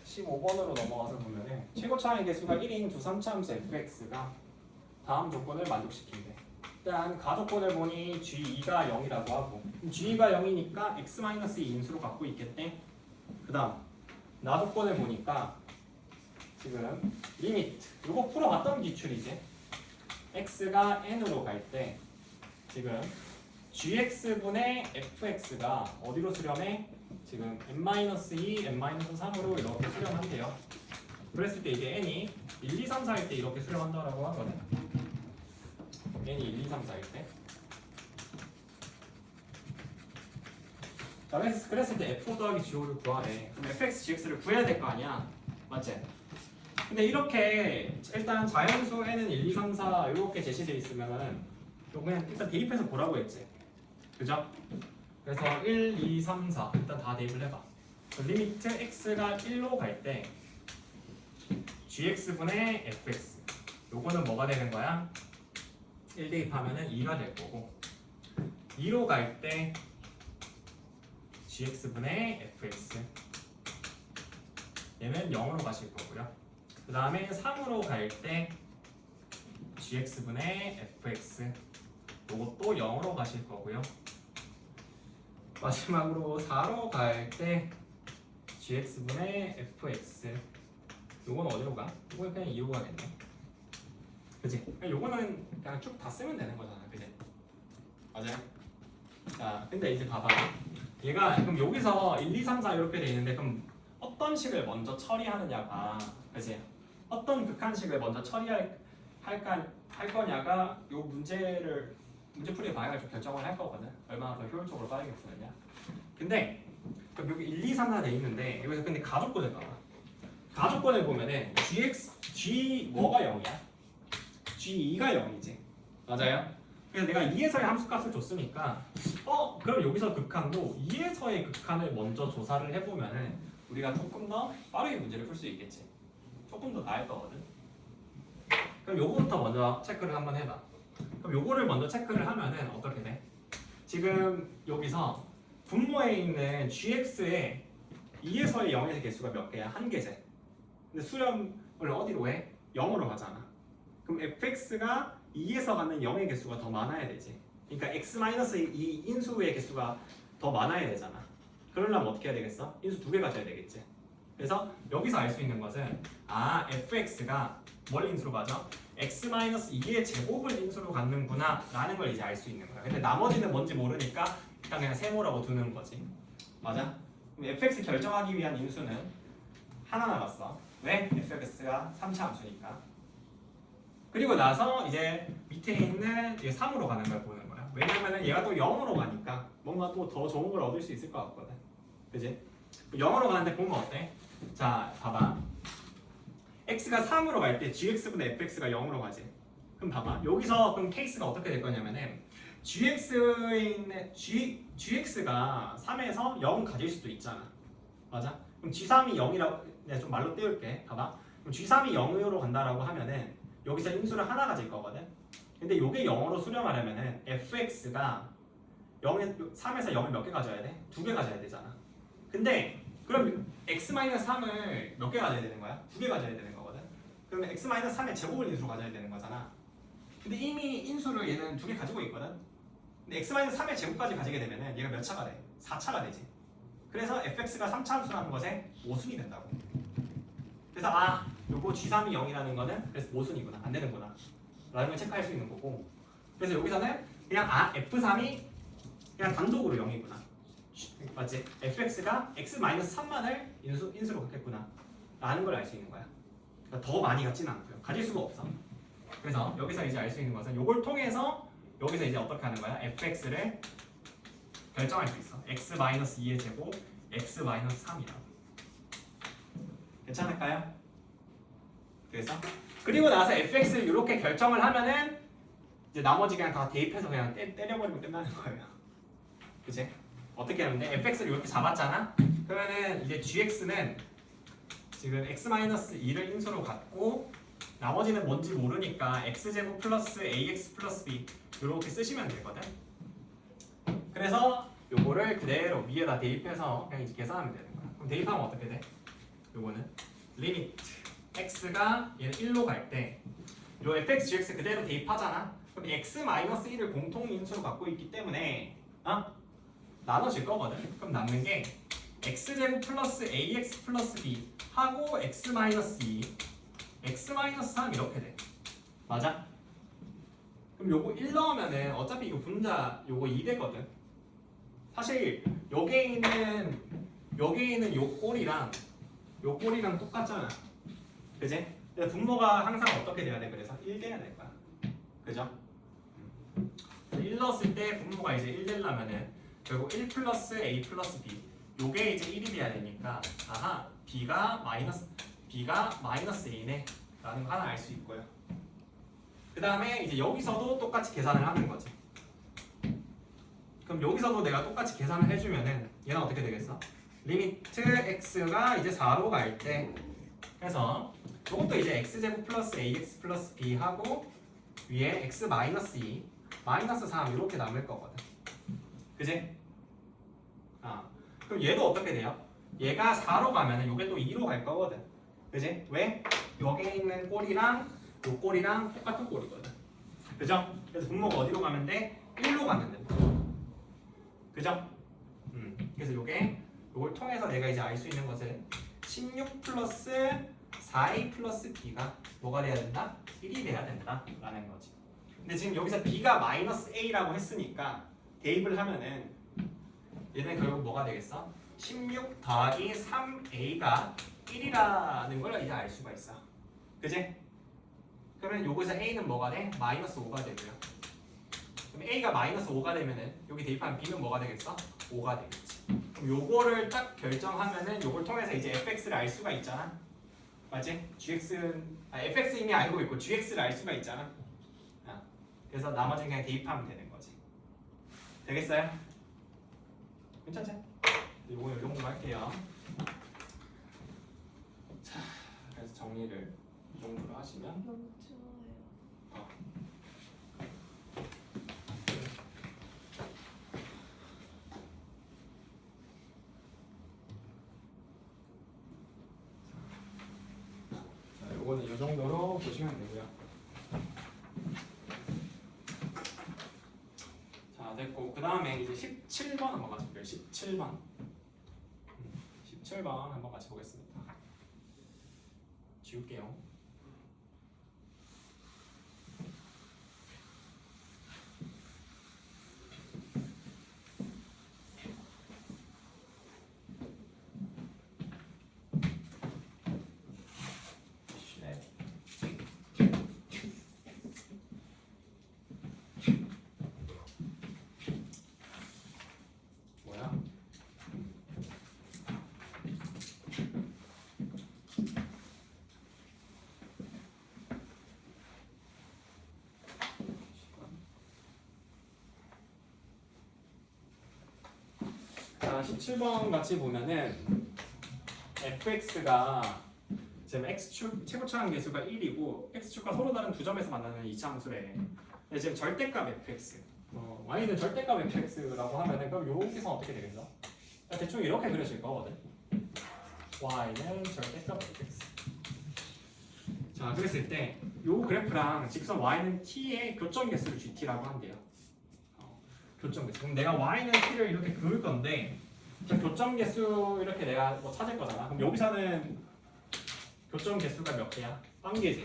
15번으로 넘어가서 보면은 최고차의 개수가 1인 두 삼차함수 fx가 다음 조건을 만족시킨대. 일단 가조건을 보니 g2가 0이라고 하고 g2가 0이니까 x-2 인수로 갖고 있겠대. 그 다음 나조건을 보니까 지금 리미트 이거 풀어봤던 기출이지. x가 n으로 갈 때 지금 gx분의 fx가 어디로 수렴해? 지금 n-2, n-3으로 이렇게 수렴한대요. 그랬을 때 이게 n이 1, 2, 3, 4일 때 이렇게 수렴한다고 하거든. n이 1, 2, 3, 4일 때. 자, 그랬을 때 f 더하기 g5를 구하래. 그럼 fx, gx를 구해야 될 거 아니야. 맞지? 근데 이렇게 일단 자연수 n은 1, 2, 3, 4 이렇게 제시되어 있으면은 그냥 일단 대입해서 보라고 했지. 그죠? 그래서 1, 2, 3, 4 일단 다 대입을 해봐. 리미트 x가 1로 갈 때 gx분의 fx 요거는 뭐가 되는 거야? 1 대입하면은 2가 될 거고 2로 갈 때 gx분의 fx 얘는 0으로 가실 거고요. 그 다음에 3으로 갈 때 gx분의 fx 요것도 0으로 가실 거고요. 마지막으로 4로 갈 때 gx분의 fx 요건 어디로 가? 요건 그냥 2로 가겠네. 그치? 요거는 그냥 쭉 다 쓰면 되는 거잖아. 그치? 맞아요? 자, 근데 이제 봐봐. 얘가 그럼 여기서 1, 2, 3, 4 이렇게 돼 있는데 그럼 어떤 식을 먼저 처리하느냐가 그치? 어떤 극한식을 먼저 처리할 거냐가 요 문제 풀이 방향을 결정을 할 거거든. 얼마나 더 효율적으로 빠르게 푸느냐. 근데 그럼 여기 1, 2, 3, 4 돼 있는데 여기서 근데 가족권을 봐봐. 가족권을 보면은 g 뭐가 0이야? g2가 0이지. 맞아요? 그래서 내가 2에서의 함수값을 줬으니까 그럼 여기서 극한도 2에서의 극한을 먼저 조사를 해보면은 우리가 조금 더 빠르게 문제를 풀 수 있겠지. 조금 더 나을 거거든. 그럼 요거부터 먼저 체크를 한번 해봐. 그럼 요거를 먼저 체크를 하면은 어떻게 돼? 지금 여기서 분모에 있는 gx의 2에서의 0에서의 개수가 몇 개야? 한 개제. 근데 수렴을 어디로 해? 0으로 가잖아. 그럼 fx가 2에서 갖는 0의 개수가 더 많아야 되지. 그러니까 x-2 인수의 개수가 더 많아야 되잖아. 그러려면 어떻게 해야 되겠어? 인수 2개 가져야 되겠지. 그래서 여기서 알 수 있는 것은 fx가 뭘 인수로 가져? x-2의 제곱을 인수로 갖는구나 라는 걸 이제 알 수 있는 거야. 근데 나머지는 뭔지 모르니까 일단 그냥 세모라고 두는 거지. 맞아? 그럼 fx 결정하기 위한 인수는 하나 남았어. 왜? fx가 3차 함수니까. 그리고 나서 이제 밑에 있는 3으로 가는 걸 보는 거야. 왜냐면은 얘가 또 0으로 가니까 뭔가 또 더 좋은 걸 얻을 수 있을 것 같거든. 그지? 0으로 가는데 보면 어때? 자, 봐봐. x가 3으로 갈 때 gx분의 fx가 0으로 가지. 그럼 봐봐. 여기서 그럼 케이스가 어떻게 될 거냐면은 gx에 있는 gx가 3에서 0 가질 수도 있잖아. 맞아? 그럼 g3이 0이라고 내가 좀 말로 띄울게. 봐봐. 그럼 g3이 0으로 간다라고 하면은 여기서 인수를 하나 가질 거거든. 근데 이게 0으로 수렴하려면은 fx가 3에서 0을 몇 개 가져야 돼? 2개 가져야 되잖아. 근데 그럼 x-3을 몇 개 가져야 되는 거야? 2개 가져야 되는 거거든. 그러면 x-3의 제곱을 인수로 가져야 되는 거잖아. 근데 이미 인수를 얘는 2개 가지고 있거든. 근데 x-3의 제곱까지 가지게 되면은 얘가 몇 차가 돼? 4차가 되지. 그래서 fx가 3차 함수라는 것에 모순이 된다고. 그래서 요거 g3이 0이라는 거는 그래서 모순이구나, 안 되는구나 라는 걸 체크할 수 있는 거고. 그래서 여기서는 그냥 f3이 그냥 단독으로 0이구나, 맞지? fx가 x-3만을 인수로 갖겠구나 라는 걸 알 수 있는 거야. 그러니까 더 많이 갖지는 않고요, 가질 수가 없어. 그래서 여기서 이제 알 수 있는 것은 요걸 통해서 여기서 이제 어떻게 하는 거야? fx를 결정할 수 있어. x-2의 제곱 x-3이라고. 괜찮을까요? 그리고 나서 fx를 이렇게 결정을 하면은 이제 나머지 그냥 다 대입해서 그냥 때려버리면 끝나는 거예요. 그치? 어떻게 하면 돼? fx를 이렇게 잡았잖아? 그러면은 이제 gx는 지금 x-2를 인수로 갖고 나머지는 뭔지 모르니까 x제곱 플러스 ax 플러스 b 이렇게 쓰시면 되거든. 그래서 요거를 그대로 위에다 대입해서 그냥 이제 계산하면 되는 거야. 그럼 대입하면 어떻게 돼? 요거는 리미트 x가 얘는 1로 갈 때 요 fx, gx 그대로 대입하잖아. 그럼 x-1을 공통 인수로 갖고 있기 때문에 나눠질 거거든. 그럼 남는 게 x제곱 플러스 ax 플러스 b 하고 x-2 x-3 이렇게 돼. 맞아? 그럼 요거 1 넣으면은 어차피 이거 분자 요거 2 되거든. 사실 여기에 있는 요 꼴이랑 똑같잖아. 그지? 분모가 항상 어떻게 돼야 돼? 그래서 1 돼야 될 거야. 그죠? 1 넣었을 때 분모가 이제 1 되려면은 결국 1 플러스 a 플러스 b 요게 이제 1이 돼야 되니까 b가 마이너스 a네 라는 거 하나 알 수 있고요. 그 다음에 이제 여기서도 똑같이 계산을 하는 거지. 그럼 여기서도 내가 똑같이 계산을 해주면은 얘는 어떻게 되겠어? 리미트 x가 이제 4로 갈 때 해서 이것도 이제 x제곱 플러스 ax 플러스 b 하고 위에 x 마이너스 2 마이너스 3 이렇게 남을 거거든. 그지? 그럼 얘도 어떻게 돼요? 얘가 4로 가면은 이게 또 2로 갈 거거든. 그지? 왜? 여기에 있는 꼴이랑 요 꼴이랑 똑같은 꼴이거든. 그죠? 그래서 분모가 어디로 가면 돼? 1로 가면 된다. 그죠? 그래서 요걸 통해서 내가 이제 알 수 있는 것은 16 플러스 4a 플러스 b가 뭐가 돼야 된다? 1이 돼야 된다 라는 거지. 근데 지금 여기서 b가 마이너스 a라고 했으니까 대입을 하면은 얘는 결국 뭐가 되겠어? 16 더하기 3a가 1이라는 걸 이제 알 수가 있어. 그지? 그러면 여기서 a는 뭐가 돼? 마이너스 5가 되고요. 그럼 a가 마이너스 5가 되면은 여기 대입하면 b는 뭐가 되겠어? 5가 되겠지. 그럼 요거를 딱 결정하면은 요걸 통해서 이제 fx를 알 수가 있잖아. 맞지? fx 이미 알고 있고 gx를 알 수가 있잖아. 그래서 나머지는 그냥 대입하면 되는 거지. 되겠어요? 괜찮지? 요거 이 정도로 할게요. 자, 그래서 정리를 이 정도로 하시면 너무 추워요. 자, 요거는 이 정도로 보시면 되고요. 자, 됐고 그 다음에 이제 17번 한번 같이 볼게요. 17번 한번 같이 보겠습니다. 지울게요. 뭐야? 자, 17번 같이 보면은 fx가 지금 x축 최고차항 계수가 1이고 x축과 서로 다른 두 점에서 만나는 이차함수래. 근데 지금 절대값 fx y는 절대값 fx라고 하면은 그럼 여기서 어떻게 되겠어? 대충 이렇게 그려질 거거든. y는 절대값 fx. 자 그랬을 때 요 그래프랑 직선 y는 t의 교점 개수를 gt라고 한대요. 교점 개수. 그럼 내가 y는 t를 이렇게 그을 건데 교점 개수 이렇게 내가 뭐 찾을 거잖아. 그럼 여기서는 교점 개수가 몇 개야? 1개지.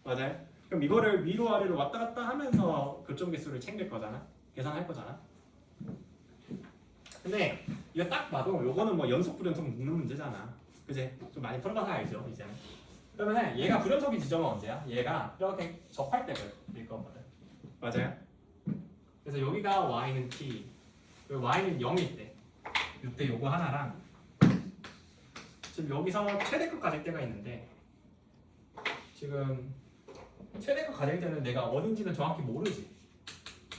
맞아요? 그럼 이거를 위로 아래로 왔다 갔다 하면서 교점 개수를 챙길 거잖아. 계산할 거잖아. 근데 이거 딱 봐도 요거는 뭐 연속 불연속 묶는 문제잖아. 그지? 좀 많이 풀어봐서 알죠 이제는. 그러면은 얘가 불연속이 지점은 언제야? 얘가 이렇게 접할 때일 거거든. 맞아요? 그래서 여기가 y는 t, 그리고 y는 0일 때 이때 요거 하나랑 지금 여기서 최대값 가질 때가 있는데 지금 최대값 가질 때는 내가 어딘지는 정확히 모르지.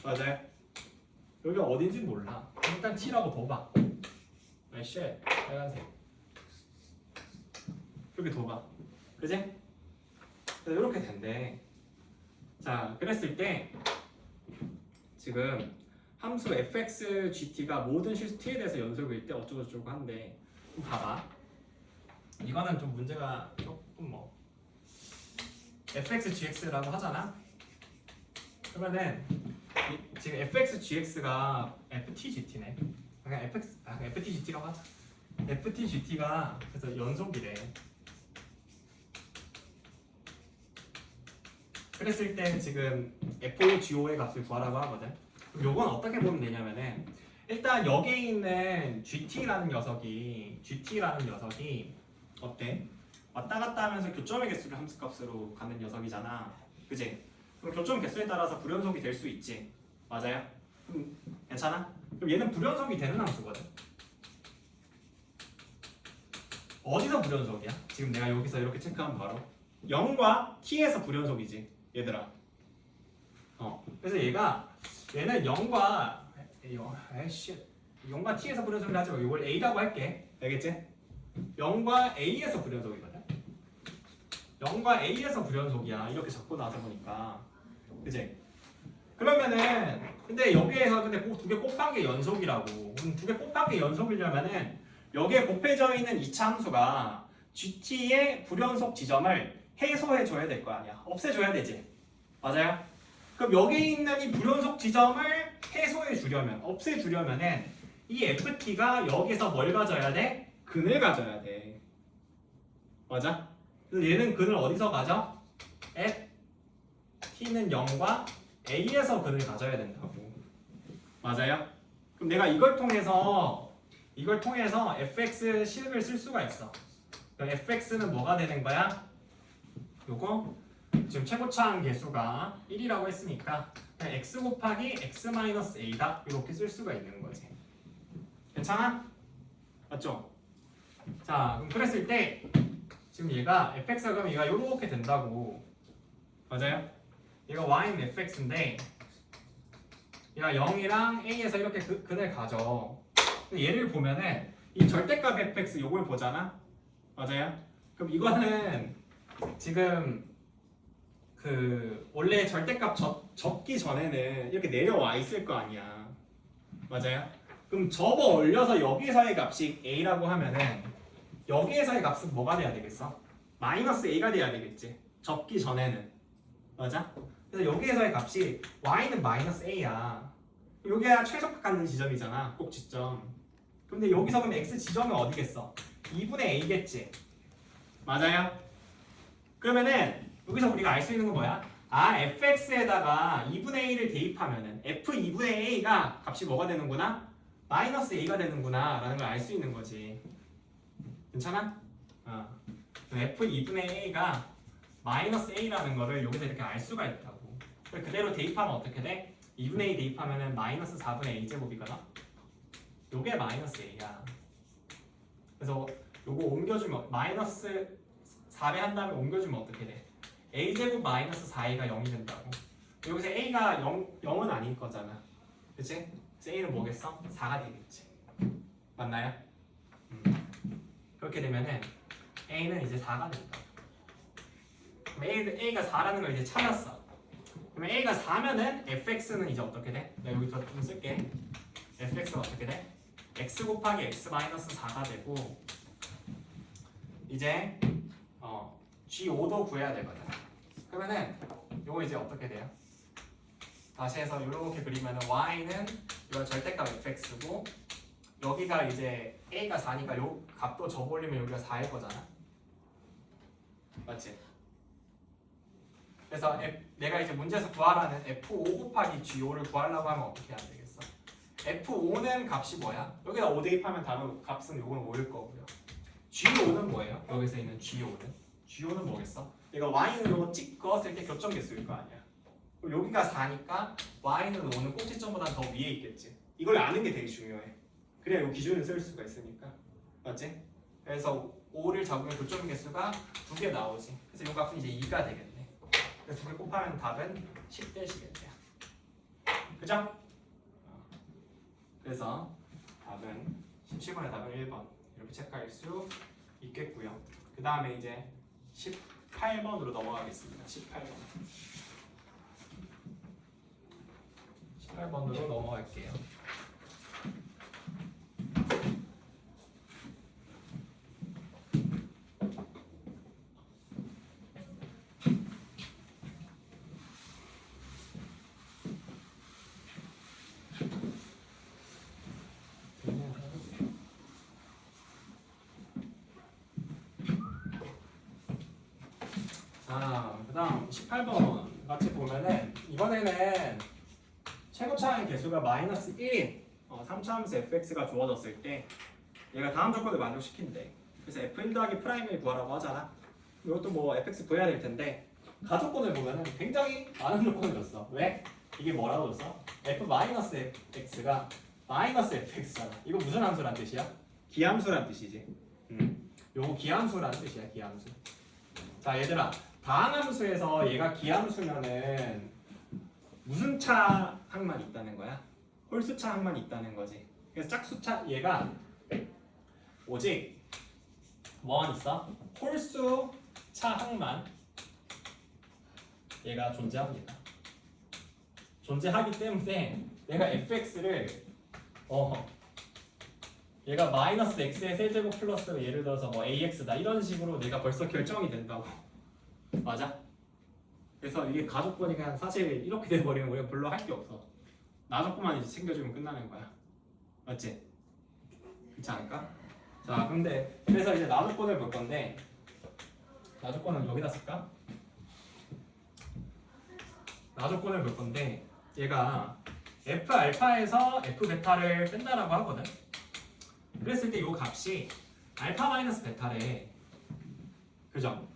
맞아요? 여기가 어딘지 몰라. 일단 t라고 둬봐. 아이 쉣 빨간색 이렇게 둬봐. 그지? 그래서 이렇게 된대. 자 그랬을 때 지금 함수 fx gt가 모든 실수 t에 대해서 연속일 때 어쩌고저쩌고 한데 좀 봐봐. 이거는 좀 문제가 조금 뭐 fx gx라고 하잖아. 그러면은 지금 fx gx가 ft gt네. 그냥 ft gt라고 하자. ft gt가 그래서 연속이래. 그랬을 때 지금 FOGO의 값을 구하라고 하거든. 그럼 요건 어떻게 보면 되냐면은 일단 여기에 있는 GT라는 녀석이 어때? 왔다 갔다 하면서 교점의 개수를 함수값으로 갖는 녀석이잖아. 그지? 그럼 교점 개수에 따라서 불연속이 될 수 있지. 맞아요? 괜찮아? 그럼 얘는 불연속이 되는 함수거든. 어디서 불연속이야? 지금 내가 여기서 이렇게 체크하면 바로 0과 t에서 불연속이지. 얘들아. 그래서 얘는 0과 아이씨 0과 t에서 불연속을 하지 말고 이걸 a라고 할게. 알겠지? 0과 a에서 불연속이거든. 0과 a에서 불연속이야. 이렇게 적고 나서 보니까. 그치? 그러면은 근데 여기에서 근데 두 개 곱한 게 연속이라고. 두 개 곱한 게 연속이려면은 여기에 곱해져 있는 이차 함수가 gt의 불연속 지점을 해소해 줘야 될 거 아니야. 없애줘야 되지. 맞아요? 그럼 여기 있는 이 불연속 지점을 해소해 주려면, 없애 주려면은 이 ft가 여기서 뭘 가져야 돼? 근을 가져야 돼. 맞아? 그래서 얘는 근을 어디서 가져? t는 0과 a에서 근을 가져야 된다고. 맞아요? 그럼 내가 이걸 통해서 fx 식을 쓸 수가 있어. 그럼 fx는 뭐가 되는 거야? 요거 지금 최고차항 개수가 1이라고 했으니까 그냥 x 곱하기 x-a다 이렇게 쓸 수가 있는 거지. 괜찮아? 맞죠? 자 그럼 그랬을 때 지금 얘가 fx가 그럼 얘가 요렇게 된다고. 맞아요? 얘가 y는 fx인데 얘가 0이랑 a에서 이렇게 근을 가져. 근데 얘를 보면은 이 절대값 fx 요걸 보잖아. 맞아요? 그럼 이거는 지금 그 원래 절대값 접기 전에는 이렇게 내려와 있을 거 아니야. 맞아요? 그럼 접어 올려서 여기서의 값이 a라고 하면은 여기에서의 값은 뭐가 돼야 되겠어? 마이너스 a가 돼야 되겠지. 접기 전에는. 맞아? 그래서 여기에서의 값이 y는 마이너스 a야. 여기가 최소값 갖는 지점이잖아. 꼭 지점. 근데 여기서 그럼 x 지점은 어디겠어? 2분의 a겠지. 맞아요? 그러면은 여기서 우리가 알 수 있는 건 뭐야? fx에다가 2분의 a를 대입하면은 f 2분의 a가 값이 뭐가 되는구나? 마이너스 a가 되는구나 라는 걸 알 수 있는 거지. 괜찮아? f 2분의 a가 마이너스 a라는 거를 여기서 이렇게 알 수가 있다고. 그대로 대입하면 어떻게 돼? 2분의 a 대입하면은 마이너스 4분의 a 제곱이거든. 요게 마이너스 a야. 그래서 요거 옮겨주면 마이너스 4배 한 다음에 옮겨주면 어떻게 돼? a제곱 마이너스 4a가 0이 된다고. 여기서 a가 0은 아닐 거잖아. 그치? 그래서 a는 뭐겠어? 4가 되겠지. 맞나요? 그렇게 되면은 a는 이제 4가 된다. A가 4라는 걸 이제 찾았어. 그러면 A가 4면은 fx는 이제 어떻게 돼? 내가 여기 더 좀 쓸게. fx가 어떻게 돼? x 곱하기 x 마이너스 4가 되고 이제 G5도 구해야 되거든. 그러면은 요거 이제 어떻게 돼요? 다시 해서 이렇게 그리면은 y는 이거 절대값 fx고 여기가 이제 a가 4니까 요 값도 접올리면 여기가 4일 거잖아. 맞지? 그래서 내가 이제 문제에서 구하라는 F5 곱하기 G5를 구하려고 하면 어떻게 해야 되겠어? F5는 값이 뭐야? 여기다 5 대입하면 다른 값은 요건 5일 거고요. G5는 뭐예요? 여기서 있는 G5는? G5는 뭐겠어? 내가 Y는 요거 찍 그었을 때 교점 개수일 거 아니야. 그럼 여기가 4니까 Y는 5는 꼭지점보다 더 위에 있겠지. 이걸 아는 게 되게 중요해. 그래야 요 기준을 쓸 수가 있으니까. 맞지? 그래서 5를 잡으면 교점 개수가 2개 나오지. 그래서 요 값은 이제 2가 되겠네. 그래서 2개 곱하면 답은 10 되시겠네요. 그죠? 그래서 답은 17번의 답은 1번 이렇게 체크할 수 있겠고요. 그 다음에 이제 18번으로 넘어가겠습니다. 18번으로 넘어갈게요. 자, 그 다음 18번 같이 보면은 이번에는 최고차의 개수가 마이너스 1인 3차함수 fx가 주어졌을 때 얘가 다음 조건을 만족시킨대. 그래서 f1 더하기 프라임을 구하라고 하잖아. 이것도 뭐 fx 구해야 될 텐데 가조건을 보면은 굉장히 많은 조건을 줬어. 왜? 이게 뭐라고 줬어? f 마이너스 x가 마이너스 fx잖아. 이거 무슨 함수란 뜻이야? 기함수란 뜻이지. 요거 기함수라는 뜻이야. 기함수. 자 얘들아, 다항함수에서 얘가 기함수면은 무슨 차 항만 있다는 거야? 홀수차 항만 있다는 거지. 그래서 짝수차 얘가 오직 뭐만 있어? 홀수차 항만 얘가 존재합니다. 존재하기 때문에 내가 fx를 얘가 마이너스 x의 세제곱 플러스 예를 들어서 뭐 ax다 이런 식으로 내가 벌써 결정이 된다고. 맞아? 그래서 이게 가족권이 그냥 사실 이렇게 돼버리면 우리가 별로 할 게 없어. 나조건만 이제 챙겨주면 끝나는 거야. 맞지? 그렇지 않을까? 자, 근데 그래서 이제 나조건을 볼 건데 나조건은 여기다 쓸까? 나조건을 볼 건데 얘가 f 알파에서 f 베타를 뺀다라고 하거든. 그랬을 때 이 값이 알파 마이너스 베타래. 그죠?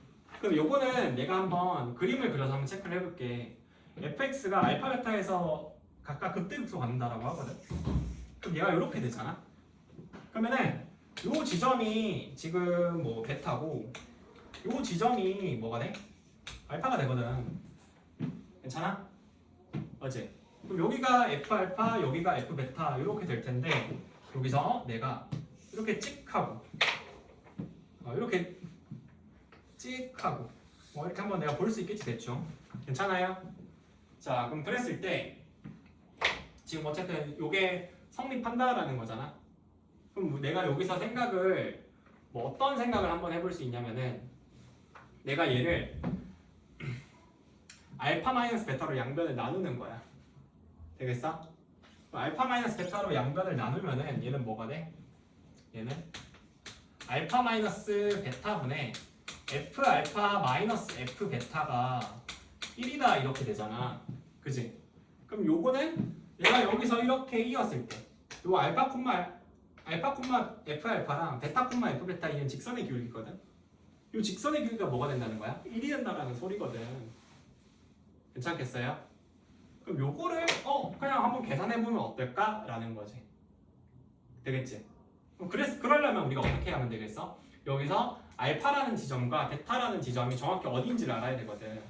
그럼 요거는 내가 한번 그림을 그려서 한번 체크를 해볼게. fx가 알파 베타에서 각각 극대극소 갖는다라고 하거든. 그럼 얘가 이렇게 되잖아. 그러면은 요 지점이 지금 뭐 베타고 요 지점이 뭐가 돼? 알파가 되거든. 괜찮아? 맞지? 그럼 여기가 f 알파, 여기가 f 베타 이렇게 될 텐데 여기서 내가 이렇게 찍하고 이렇게 찍하고 이렇게 한번 내가 볼 수 있겠지 대충. 괜찮아요? 자, 그럼 그랬을 때 지금 어쨌든 요게 성립한다라는 거잖아. 그럼 내가 여기서 생각을 어떤 생각을 한번 해볼 수 있냐면은 내가 얘를 알파 마이너스 베타로 양변을 나누는 거야. 되겠어? 알파 마이너스 베타로 양변을 나누면은 얘는 뭐가 돼? 얘는 알파 마이너스 베타분의 f 알파 마이너스 f 베타가 1이다 이렇게 되잖아. 그지? 그럼 요거는 내가 여기서 이렇게 이었을 때 요 알파 콤마 f 알파랑 베타 콤마 f 베타 이는 직선의 기울기거든. 요 직선의 기울기가 뭐가 된다는 거야? 1이 된다라는 소리거든. 괜찮겠어요? 그럼 요거를 그냥 한번 계산해 보면 어떨까라는 거지. 되겠지? 그러려면 우리가 어떻게 하면 되겠어? 여기서 알파라는 지점과 베타라는 지점이 정확히 어디인지를 알아야 되거든.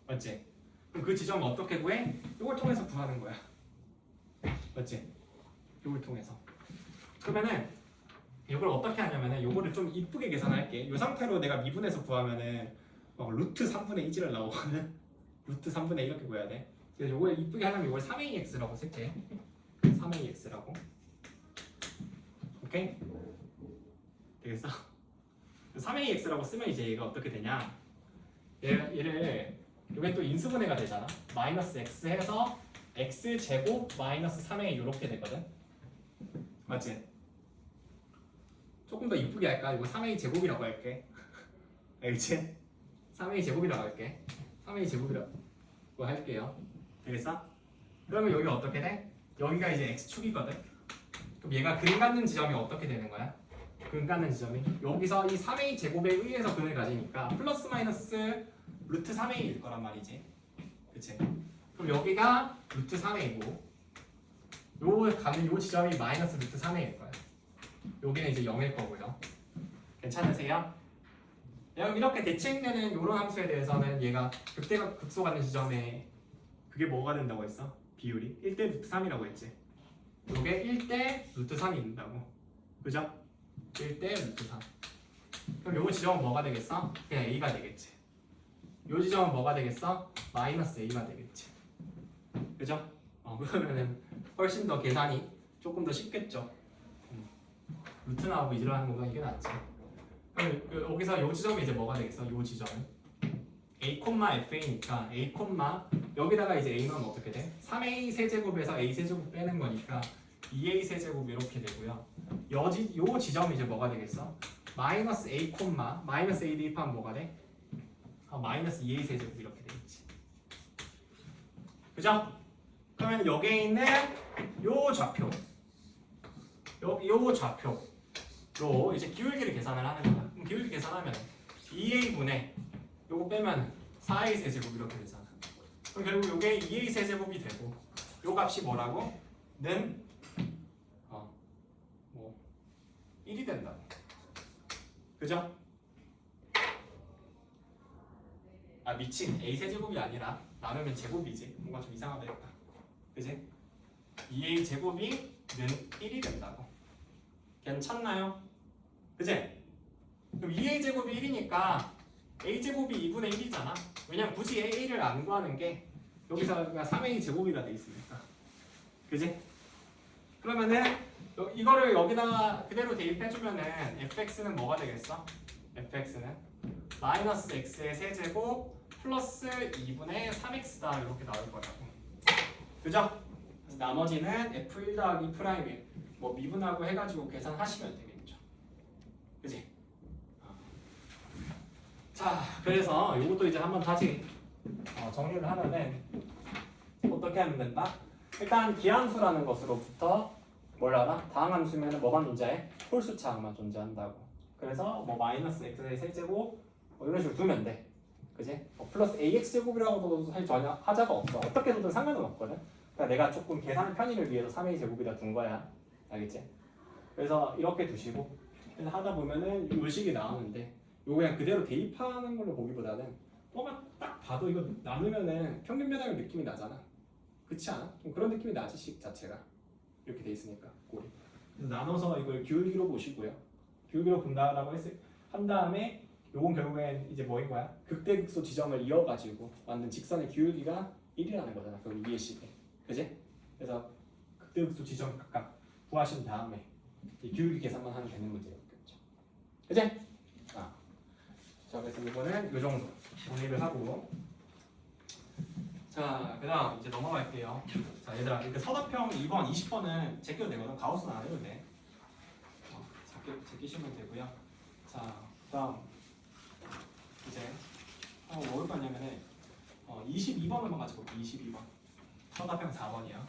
맞지? 그럼 그 지점을 어떻게 구해? 이걸 통해서 구하는 거야. 맞지? 이걸 통해서. 그러면은 이걸 어떻게 하냐면은 이거를 좀 이쁘게 계산할게. 이 상태로 내가 미분해서 구하면은 루트 3분의 2를 나오거든. 루트 3분의 1 이렇게 보여야 돼. 그래서 요걸 이쁘게 하려면 이걸 3ax라고 쓸게. 3ax라고. 오케이? 되겠어? 3ax라고 쓰면 이제 얘가 어떻게 되냐? 얘를 이게 또 인수분해가 되잖아. 마이너스 x 해서 x 제곱 마이너스 3a 이렇게 되거든. 맞지? 조금 더 이쁘게 할까? 이거 3a 제곱이라고 할게. 알겠지? 3a 제곱이라고 할게. 3a 제곱이라고 할게요. 되겠어? 그러면 여기 어떻게 돼? 여기가 이제 x축이거든. 그럼 얘가 근 갖는 지점이 어떻게 되는 거야? 근 갖는 지점이 여기서 이 3a 제곱에 의해서 근을 가지니까 플러스 마이너스 루트 3a일 거란 말이지. 그치? 그럼 여기가 루트 3a고 요 가는 요 지점이 마이너스 루트 3a일 거야. 여기는 이제 0일 거고요. 괜찮으세요? 그럼 이렇게 대칭되는 이런 함수에 대해서는 얘가 극대가 극소가는 지점에 그게 뭐가 된다고 했어? 비율이 1대 루트 3이라고 했지. 요게 1대 루트 3이 된다고. 그죠? 1대 루트 3. 그럼 요 지점은 뭐가 되겠어? 그냥 a가 되겠지. 요 지점은 뭐가 되겠어? 마이너스 a가 되겠지. 그죠? 그러면은 훨씬 더 계산이 조금 더 쉽겠죠. 루트 나오고 이질하는 거가 이게 낫지. 그럼 여기서 요 지점이 이제 뭐가 되겠어? 요 지점은 a, fa니까 a, 여기다가 이제 a는 어떻게 돼? 3a 세제곱에서 a 세제곱 빼는 거니까 2a 세제곱 이렇게 되고요. 요 지점이 이제 뭐가 되겠어? 마이너스 a, 마이너스 a 대입하면 뭐가 돼? 마이너스 2a 세제곱 이렇게 되겠지. 그죠? 그러면 여기에 있는 요 좌표, 요 좌표로 이제 기울기를 계산을 하는 거야. 그럼 기울기 계산하면 2a분의 요거 빼면 4a 세제곱 이렇게 되잖아. 그럼 결국 요게 2a 세제곱이 되고 요 값이 뭐라고? 는 1이 된다고. 그죠? 미친 a 세제곱이 아니라 나누면 제곱이지. 뭔가 좀 이상하다 했다. 그지? 2a 제곱이 는 1이 된다고. 괜찮나요? 그지? 그럼 2a 제곱이 1이니까 a 제곱이 2분의 1이잖아. 왜냐면 굳이 a를 안 구하는 게 여기서 3a 제곱이라 돼 있으니까. 그지? 그러면은 이거를 여기다가 그대로 대입해주면은 fx는 뭐가 되겠어? fx는 마이너스 x의 세제곱 플러스 2분의 3x다 이렇게 나올 거라고. 그죠? 그래서 나머지는 f1 더하기 프라임에 뭐 미분하고 해가지고 계산하시면 되겠죠. 그지? 자, 그래서 이것도 이제 한번 다시 정리를 하면은 어떻게 하면 된다? 일단 기함수라는 것으로부터 뭘 알아? 다항함수면은 뭐만 존재해? 홀수차항만 존재한다고. 그래서 뭐 마이너스 x의 세제곱 이런 식으로 두면 돼. 그지? 플러스 ax 제곱이라고도 사실 전혀 하자가 없어. 어떻게 두든 상관은 없거든. 그러니까 내가 조금 계산 편의를 위해서 3a 제곱이다 둔 거야. 알겠지? 그래서 이렇게 두시고 그래서 하다 보면은 요 식이 나오는데 요거 그냥 그대로 대입하는 걸로 보기보다는 뭐가 딱 봐도 이거 나누면은 평균 변화율 느낌이 나잖아. 그렇지 않아? 좀 그런 느낌이 나지 식 자체가 이렇게 돼 있으니까 꼴이. 그래서 나눠서 이걸 기울기로 보시고요. 기울기로 본다라고 한 다음에 요건 결국엔 이제 뭐인 거야? 극대극소 지점을 이어가지고 만든 직선의 기울기가 1이라는 거잖아. 그 위에 식에. 그지? 그래서 극대극소 지점 각각 구하신 다음에 이 기울기 계산만 하면 되는 문제였겠죠. 그지? 자, 그래서 이거는 요 정도 정리를 하고 자, 그 다음 이제 넘어갈게요. 자, 얘들아, 이렇게 서답형 2번, 20번은 제껴도 되거든. 가우스는 안 해도 돼. 제끼시면 되고요. 자, 그 다음 이제 뭐 올 거냐면은 22번을만 같이 볼게요. 22번. 서답형 4번이야.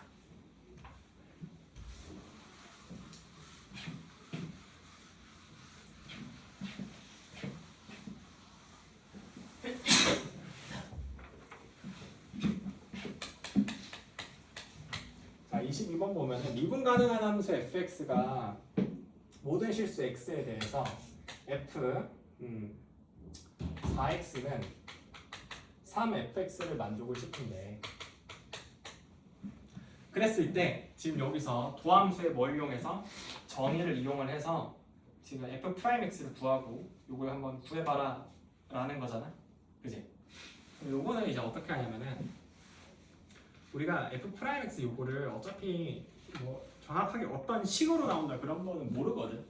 자, 22번 보면은 미분 가능한 함수 fx가 모든 실수 x에 대해서 f 4x는 3fx를 만족을 시킨대. 그랬을 때 지금 여기서 도함수의 뭘 이용해서 정의를 이용을 해서 지금 f'(x를 구하고 요걸 한번 구해봐라 라는 거잖아. 그지? 요거는 이제 어떻게 하냐면은 우리가 f 프라임 x 요거를 어차피 뭐 정확하게 어떤 식으로 나온다 그런 거는 모르거든.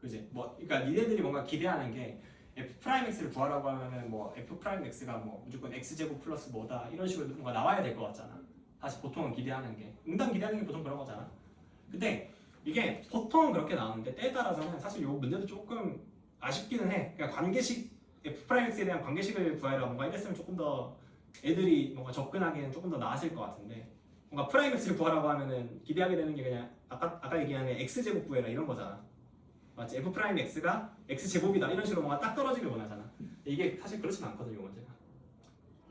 그지? 뭐 그러니까 니네들이 뭔가 기대하는 게 f 프라임 x를 구하라고 하면은 뭐 f 프라임 x가 뭐 무조건 x 제곱 플러스 뭐다 이런 식으로 뭔가 나와야 될 것 같잖아. 사실 보통은 기대하는 게 응당 기대하는 게 보통 그런 거잖아. 근데 이게 보통은 그렇게 나오는데 때에 따라서는 사실 요 문제도 조금 아쉽기는 해. 그러니까 관계식 f 프라임 x에 대한 관계식을 구하라 뭔가 이랬으면 조금 더 애들이 뭔가 접근하기에는 조금 더 나았을 것 같은데 뭔가 프라임 x를 구하라고 하면은 기대하게 되는 게 그냥 아까 얘기한 x 제곱 구해라 이런 거잖아. 맞지? f 프라임 x가 x 제곱이다 이런 식으로 뭔가 딱 떨어지길 원하잖아. 이게 사실 그렇진 않거든 이 문제가.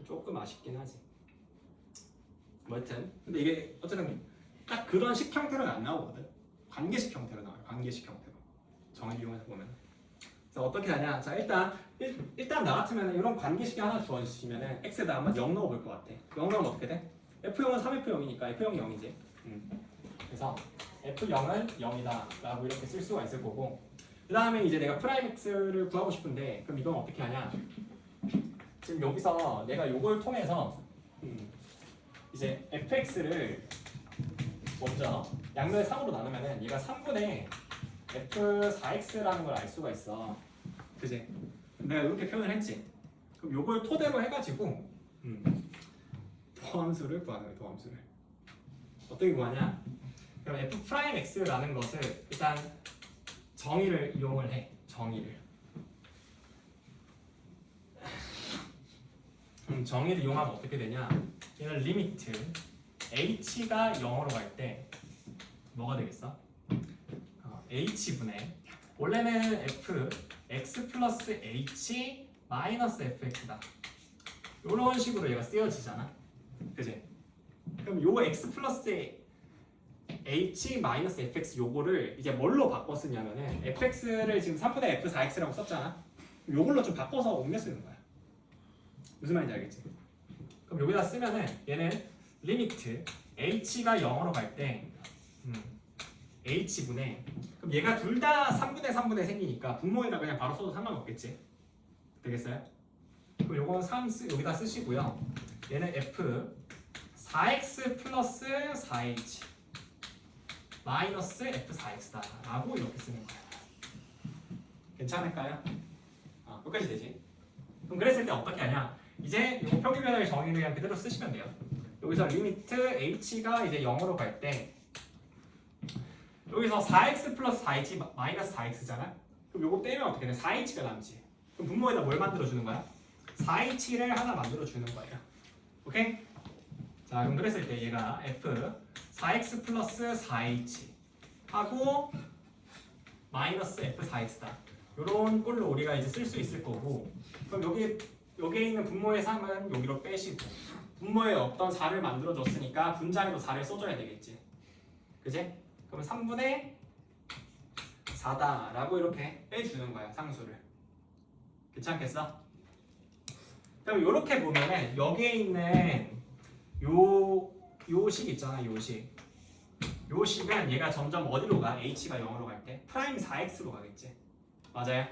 조금 아쉽긴 하지. 뭐 여튼 근데 이게 어쨌든 딱 그런 식 형태로는 안 나오거든. 관계식 형태로 나와요. 관계식 형태로 정의 이용해서 보면. 그래서 어떻게 하냐? 자 일단 나 같으면 이런 관계식이 하나 주어지시면은 x에다 한번 0 넣어볼 것 같아. 0 넣으면 어떻게 돼? f0은 3f0이니까 f0이 0이지. 그래서 f0은 0이다 라고 이렇게 쓸 수가 있을 거고 그 다음에 이제 내가 프라임 x를 구하고 싶은데 그럼 이건 어떻게 하냐? 지금 여기서 내가 요걸 통해서 이제 fx를 먼저 양면을 3으로 나누면은 얘가 3분의 f4x라는 걸 알 수가 있어. 그지? 내가 이렇게 표현을 했지. 그럼 요걸 토대로 해가지고 도함수를 구하는 거야. 도함수를 어떻게 구하냐? 그럼 f 프라임 x라는 것을 일단 정의를 이용을 해. 정의를. 정의를 이용하면 어떻게 되냐? 얘는 리미트 h가 0으로 갈 때 뭐가 되겠어? h분의 원래는 f x 플러스 h 마이너스 fx다. 이런 식으로 얘가 쓰여지잖아. 그지? 그럼 요 x 플러스 h 마이너스 fx 요거를 이제 뭘로 바꿔 쓰냐면은 fx를 지금 3분의 f4x라고 썼잖아. 요걸로 좀 바꿔서 옮겨 쓰는 거야. 무슨 말인지 알겠지? 그럼 여기다 쓰면은 얘는 리미트 h가 0으로 갈 때 h분의 그럼 얘가 둘 다 3분의 3분의 생기니까 분모에다 그냥 바로 써도 상관없겠지? 되겠어요? 그럼 요건 3 여기다 쓰시고요. 얘는 f 4x 플러스 4h 마이너스 f4x다 라고 이렇게 쓰는 거예요. 괜찮을까요? 끝까지 되지? 그럼 그랬을 때 어떻게 하냐? 이제 요 평균변화의 정의를 그냥 그대로 쓰시면 돼요. 여기서 리미트 h가 이제 0으로 갈 때 여기서 4x 플러스 4h 마이너스 4x잖아? 그럼 요거 빼면 어떻게 돼? 4h가 남지. 그럼 분모에다 뭘 만들어주는 거야? 4h를 하나 만들어주는 거예요. 오케이? 자 그럼 그랬을 때 얘가 f 4x 플러스 4h 하고 마이너스 f4x다. 요런 꼴로 우리가 이제 쓸 수 있을 거고 그럼 여기에 있는 분모의 3은 여기로 빼시고 분모에 없던 4를 만들어줬으니까 분자에도 4를 써줘야 되겠지. 그지? 그럼 3분의 4다 라고 이렇게 빼주는 거야 상수를. 괜찮겠어? 그럼 이렇게 보면은 여기에 있는 요 식 있잖아. 요 식은 얘가 점점 어디로 가? h가 0으로 갈 때 프라임 4x로 가겠지. 맞아요?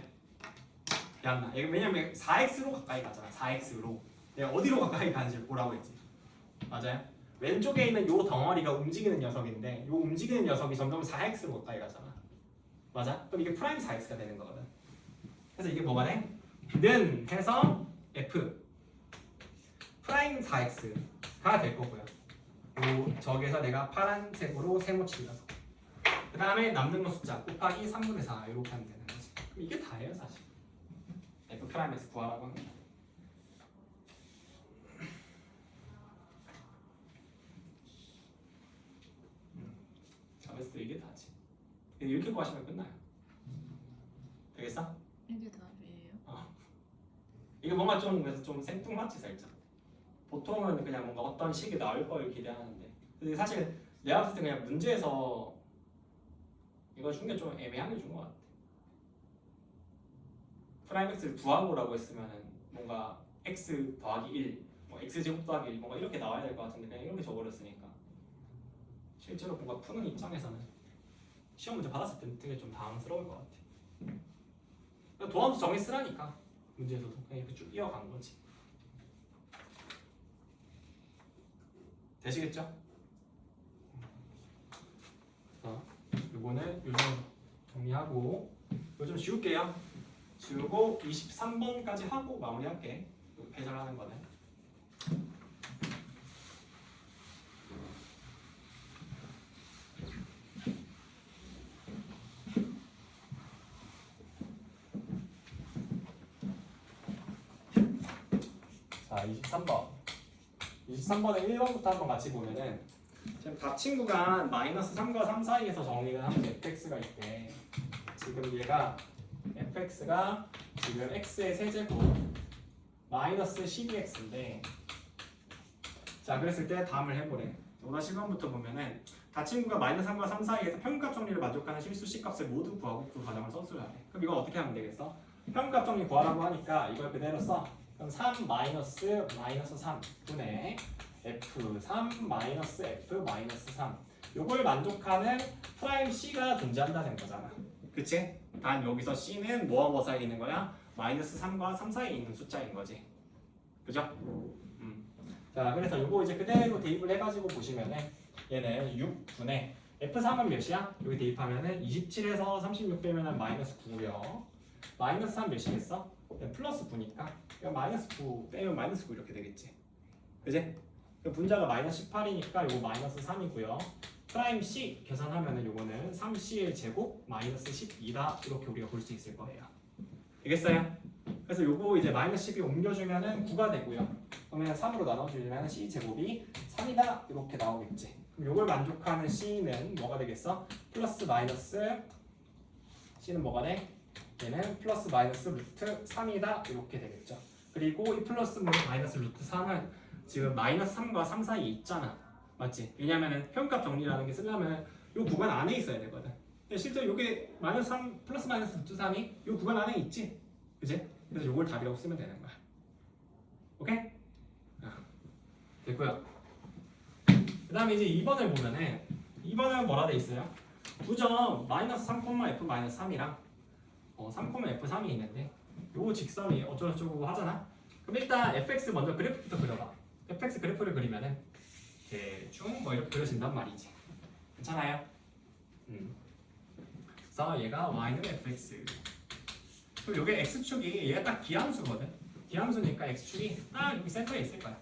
야, 왜냐면 4x로 가까이 가잖아. 4x로 내가 어디로 가까이 가는지 보라고 했지. 맞아요? 왼쪽에 있는 요 덩어리가 움직이는 녀석인데 요 움직이는 녀석이 점점 4x로 가까이 가잖아. 맞아? 그럼 이게 프라임 4x가 되는 거거든. 그래서 이게 뭐가 돼? 는 해서 f 프라임 4x가 될 거고요. 요 저기에서 내가 파란색으로 세모친 녀석. 그 다음에 남는 거 숫자 곱하기 3분의 4 이렇게 하면 되는 거지. 그럼 이게 다예요 사실. f 프라임 x 구하라고 하는 거. 그래서 이게 다지. 이렇게 구하시면 끝나요. 되겠어? 이게 답이에요? 이게 뭔가 좀 그래서 좀 생뚱맞지 살짝. 보통은 그냥 뭔가 어떤 식이 나올 걸 기대하는데, 근데 사실 내가 봤을 때 그냥 문제에서 이거 준 게 좀 애매하게 준 것 같아. 프라임 x를 구하고라고 했으면은 뭔가 x 더하기 1, 뭐 x 제곱 더하기 1 뭔가 이렇게 나와야 될 것 같은데 그냥 이렇게 줘버렸으니까 실제로 뭔가 푸는 입장에서는 시험 문제 받았을 때 되게 좀 당황스러울 것 같아. 도함수 정의 쓰라니까. 문제에서도 그냥 이렇게 쭉 이어간 거지. 되시겠죠? 요거는 요즘 정리하고 요즘 지울게요. 지우고 23번까지 하고 마무리할게. 해설하는 거는. 자, 23번. 23번에 1번부터 한번 같이 보면은 지금 각 친구가 마이너스 3과 3 사이에서 정리를 하면 fx가 있대. 지금 얘가 fx가 지금 x의 세제곱 마이너스 12x인데 자 그랬을 때 다음을 해보래. 오다 10번부터 보면은 각 친구가 마이너스 3과 3 사이에서 평균값 정리를 만족하는 실수 C값을 모두 구하고 그 과정을 써줘야 돼. 그럼 이거 어떻게 하면 되겠어? 평균값 정리 구하라고 하니까 이걸 그대로 써. 그럼 3 마이너스 3분의 f3 마이너스 f 마이너스 3 요걸 만족하는 프라임 c가 존재한다는 거잖아. 그치? 단 여기서 c는 뭐와 뭐 사이에 있는 거야? 마이너스 3과 3 사이에 있는 숫자인 거지. 그죠? 자 그래서 요거 이제 그대로 대입을 해가지고 보시면은 얘는 6분의 f3은 몇이야? 여기 대입하면은 27에서 36 빼면은 마이너스 9고요. 마이너스 3 몇이겠어? 플러스 9니까 마이너스 9 빼면 마이너스 9 이렇게 되겠지. 그지? 분자가 마이너스 18이니까 요거 마이너스 3이고요. 프라임 C 계산하면은 요거는 3C의 제곱 마이너스 12다 이렇게 우리가 볼 수 있을 거예요. 되겠어요? 그래서 요거 이제 마이너스 12 옮겨주면은 9가 되고요. 그러면 3으로 나눠주면 C 제곱이 3이다 이렇게 나오겠지. 그럼 요걸 만족하는 C는 뭐가 되겠어? 플러스 마이너스 C는 뭐가 돼? 얘는 플러스 마이너스 루트 3이다 이렇게 되겠죠. 그리고 이 플러스 마이너스 루트 3은 지금 마이너스 3과 3 사이에 있잖아. 맞지? 왜냐면은 평값 정리라는 게 쓰려면 이 구간 안에 있어야 되거든. 근데 실제 이게 마이너스 3 플러스 마이너스 루트 3이 이 구간 안에 있지. 그지? 그래서 이걸 답이라고 쓰면 되는 거야. 오케이? 됐고요. 그 다음에 이제 2번을 보면은 2번은 뭐라 돼 있어요? 부점 마이너스 3, f 마이너스 3이랑 3, f3이 있는데 요 직선이 어쩌고저쩌고 하잖아. 그럼 일단 fx 먼저 그래프부터 그려봐. fx 그래프를 그리면은 대충 뭐 이렇게 그려진단 말이지. 괜찮아요? 그래서 얘가 y는 fx. 그리고 요게 x축이 얘가 딱 기함수거든. 기함수니까 x축이 딱 여기 센터에 있을 거야.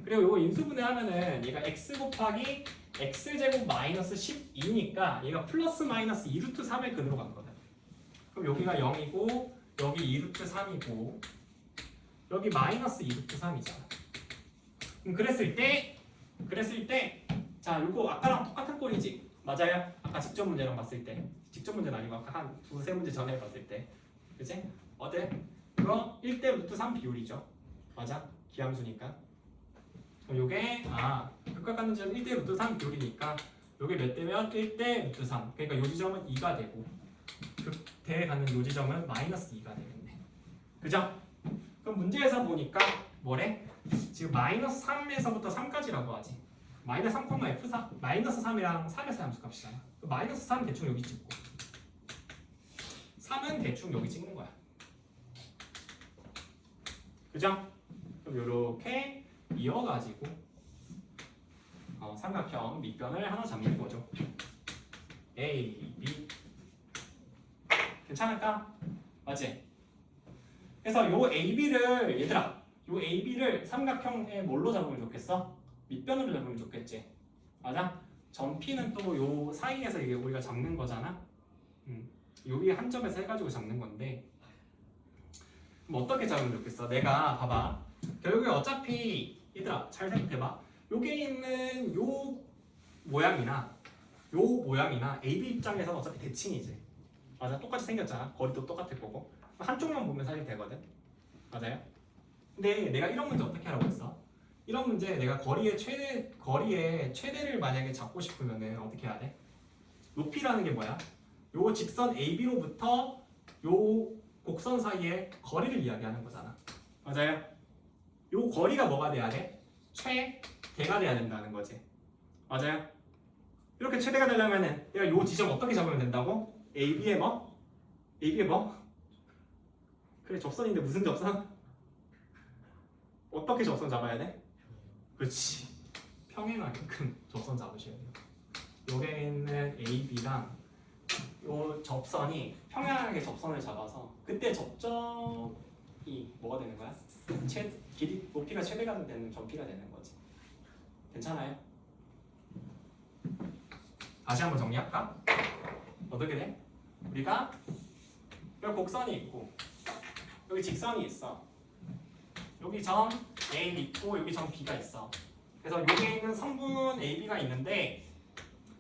그리고 요거 인수분해 하면은 얘가 x 곱하기 x제곱 마이너스 12니까 얘가 플러스 마이너스 2루트 3의 근으로 가거든. 그럼 여기가 0이고 여기 2루트 3이고 여기 마이너스 2루트 3이잖아. 그럼 그랬을 때 자 요거 아까랑 똑같은 꼴이지. 맞아요? 아까 직접 문제랑 봤을 때 직접 문제는 아니고 아까 한 두세 문제 전에 봤을 때 그치? 어때? 그거 1대 루트 3 비율이죠. 맞아? 기함수니까. 그럼 요게 극각하는 지점 1대 루트 3 비율이니까 요게 몇 대면 1대 루트 3. 그러니까 요 지점은 2가 되고 극대에 가는 요 지점은 마이너스 2가 되겠네. 그죠? 그럼 문제에서 보니까 뭐래? 지금 마이너스 3에서부터 3까지라고 하지. 마이너스 3, f4 마이너스 3이랑 3에서 함수값이잖아. 마이너스 3 대충 여기 찍고 3은 대충 여기 찍는 거야. 그죠? 그럼 요렇게 이어가지고 삼각형 밑변을 하나 잡는 거죠. A, B 괜찮을까? 맞지? 그래서 요 AB를 얘들아 요 AB를 삼각형에 뭘로 잡으면 좋겠어? 밑변으로 잡으면 좋겠지. 맞아? 점P는 또 요 사이에서 이게 우리가 잡는 거잖아. 여기 한 점에서 해가지고 잡는 건데 그럼 어떻게 잡으면 좋겠어? 내가 봐봐. 결국에 어차피 얘들아 잘 생각해봐. 여기 있는 요 모양이나 AB 입장에서는 어차피 대칭이지. 맞아? 똑같이 생겼잖아. 거리도 똑같을 거고 한쪽만 보면 사실 되거든. 맞아요? 근데 내가 이런 문제 어떻게 하라고 했어? 이런 문제 내가 거리의 최대를 만약에 잡고 싶으면은 어떻게 해야 돼? 높이라는 게 뭐야? 요 직선 AB로부터 요 곡선 사이의 거리를 이야기하는 거잖아. 맞아요? 요 거리가 뭐가 돼야 돼? 최대가 돼야 된다는 거지. 맞아요? 이렇게 최대가 되려면은 내가 요 지점 어떻게 잡으면 된다고? AB의 뭐? 그 그래 접선인데 무슨 접선? 어떻게 접선 잡아야 돼? 그렇지. 평행하게끔 접선 잡으셔야 돼요. 여기에 있는 AB랑 요 접선이 평행하게 접선을 잡아서 그때 접점이 뭐가 되는 거야? 길이 높이가 최대가 되는 점피가 되는 거지. 괜찮아요? 다시 한번 정리할까? 어떻게 돼? 우리가 여기 곡선이 있고 여기 직선이 있어. 여기 점 A 있고 여기 점 B가 있어. 그래서 여기에 있는 성분 AB가 있는데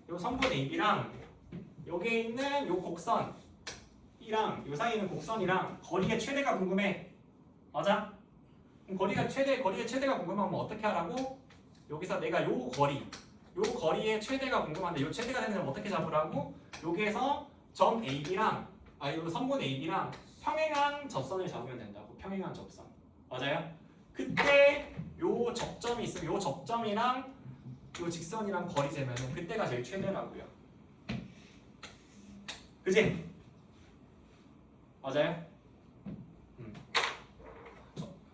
요 성분 AB랑 여기에 있는 요 곡선이랑 요 사이에 있는 곡선이랑 거리의 최대가 궁금해. 맞아? 그럼 거리의 최대가 궁금하면 어떻게 하라고? 여기서 내가 요 거리의 최대가 궁금한데 요 최대가 되는 점 어떻게 잡으라고? 여기에서 점 AB랑 요 성분 AB랑 평행한 접선을 잡으면 된다고. 평행한 접선. 맞아요? 그때 요 접점이 있으면 요 접점이랑 요 직선이랑 거리 재면은 그때가 제일 최대라고요. 그지? 맞아요?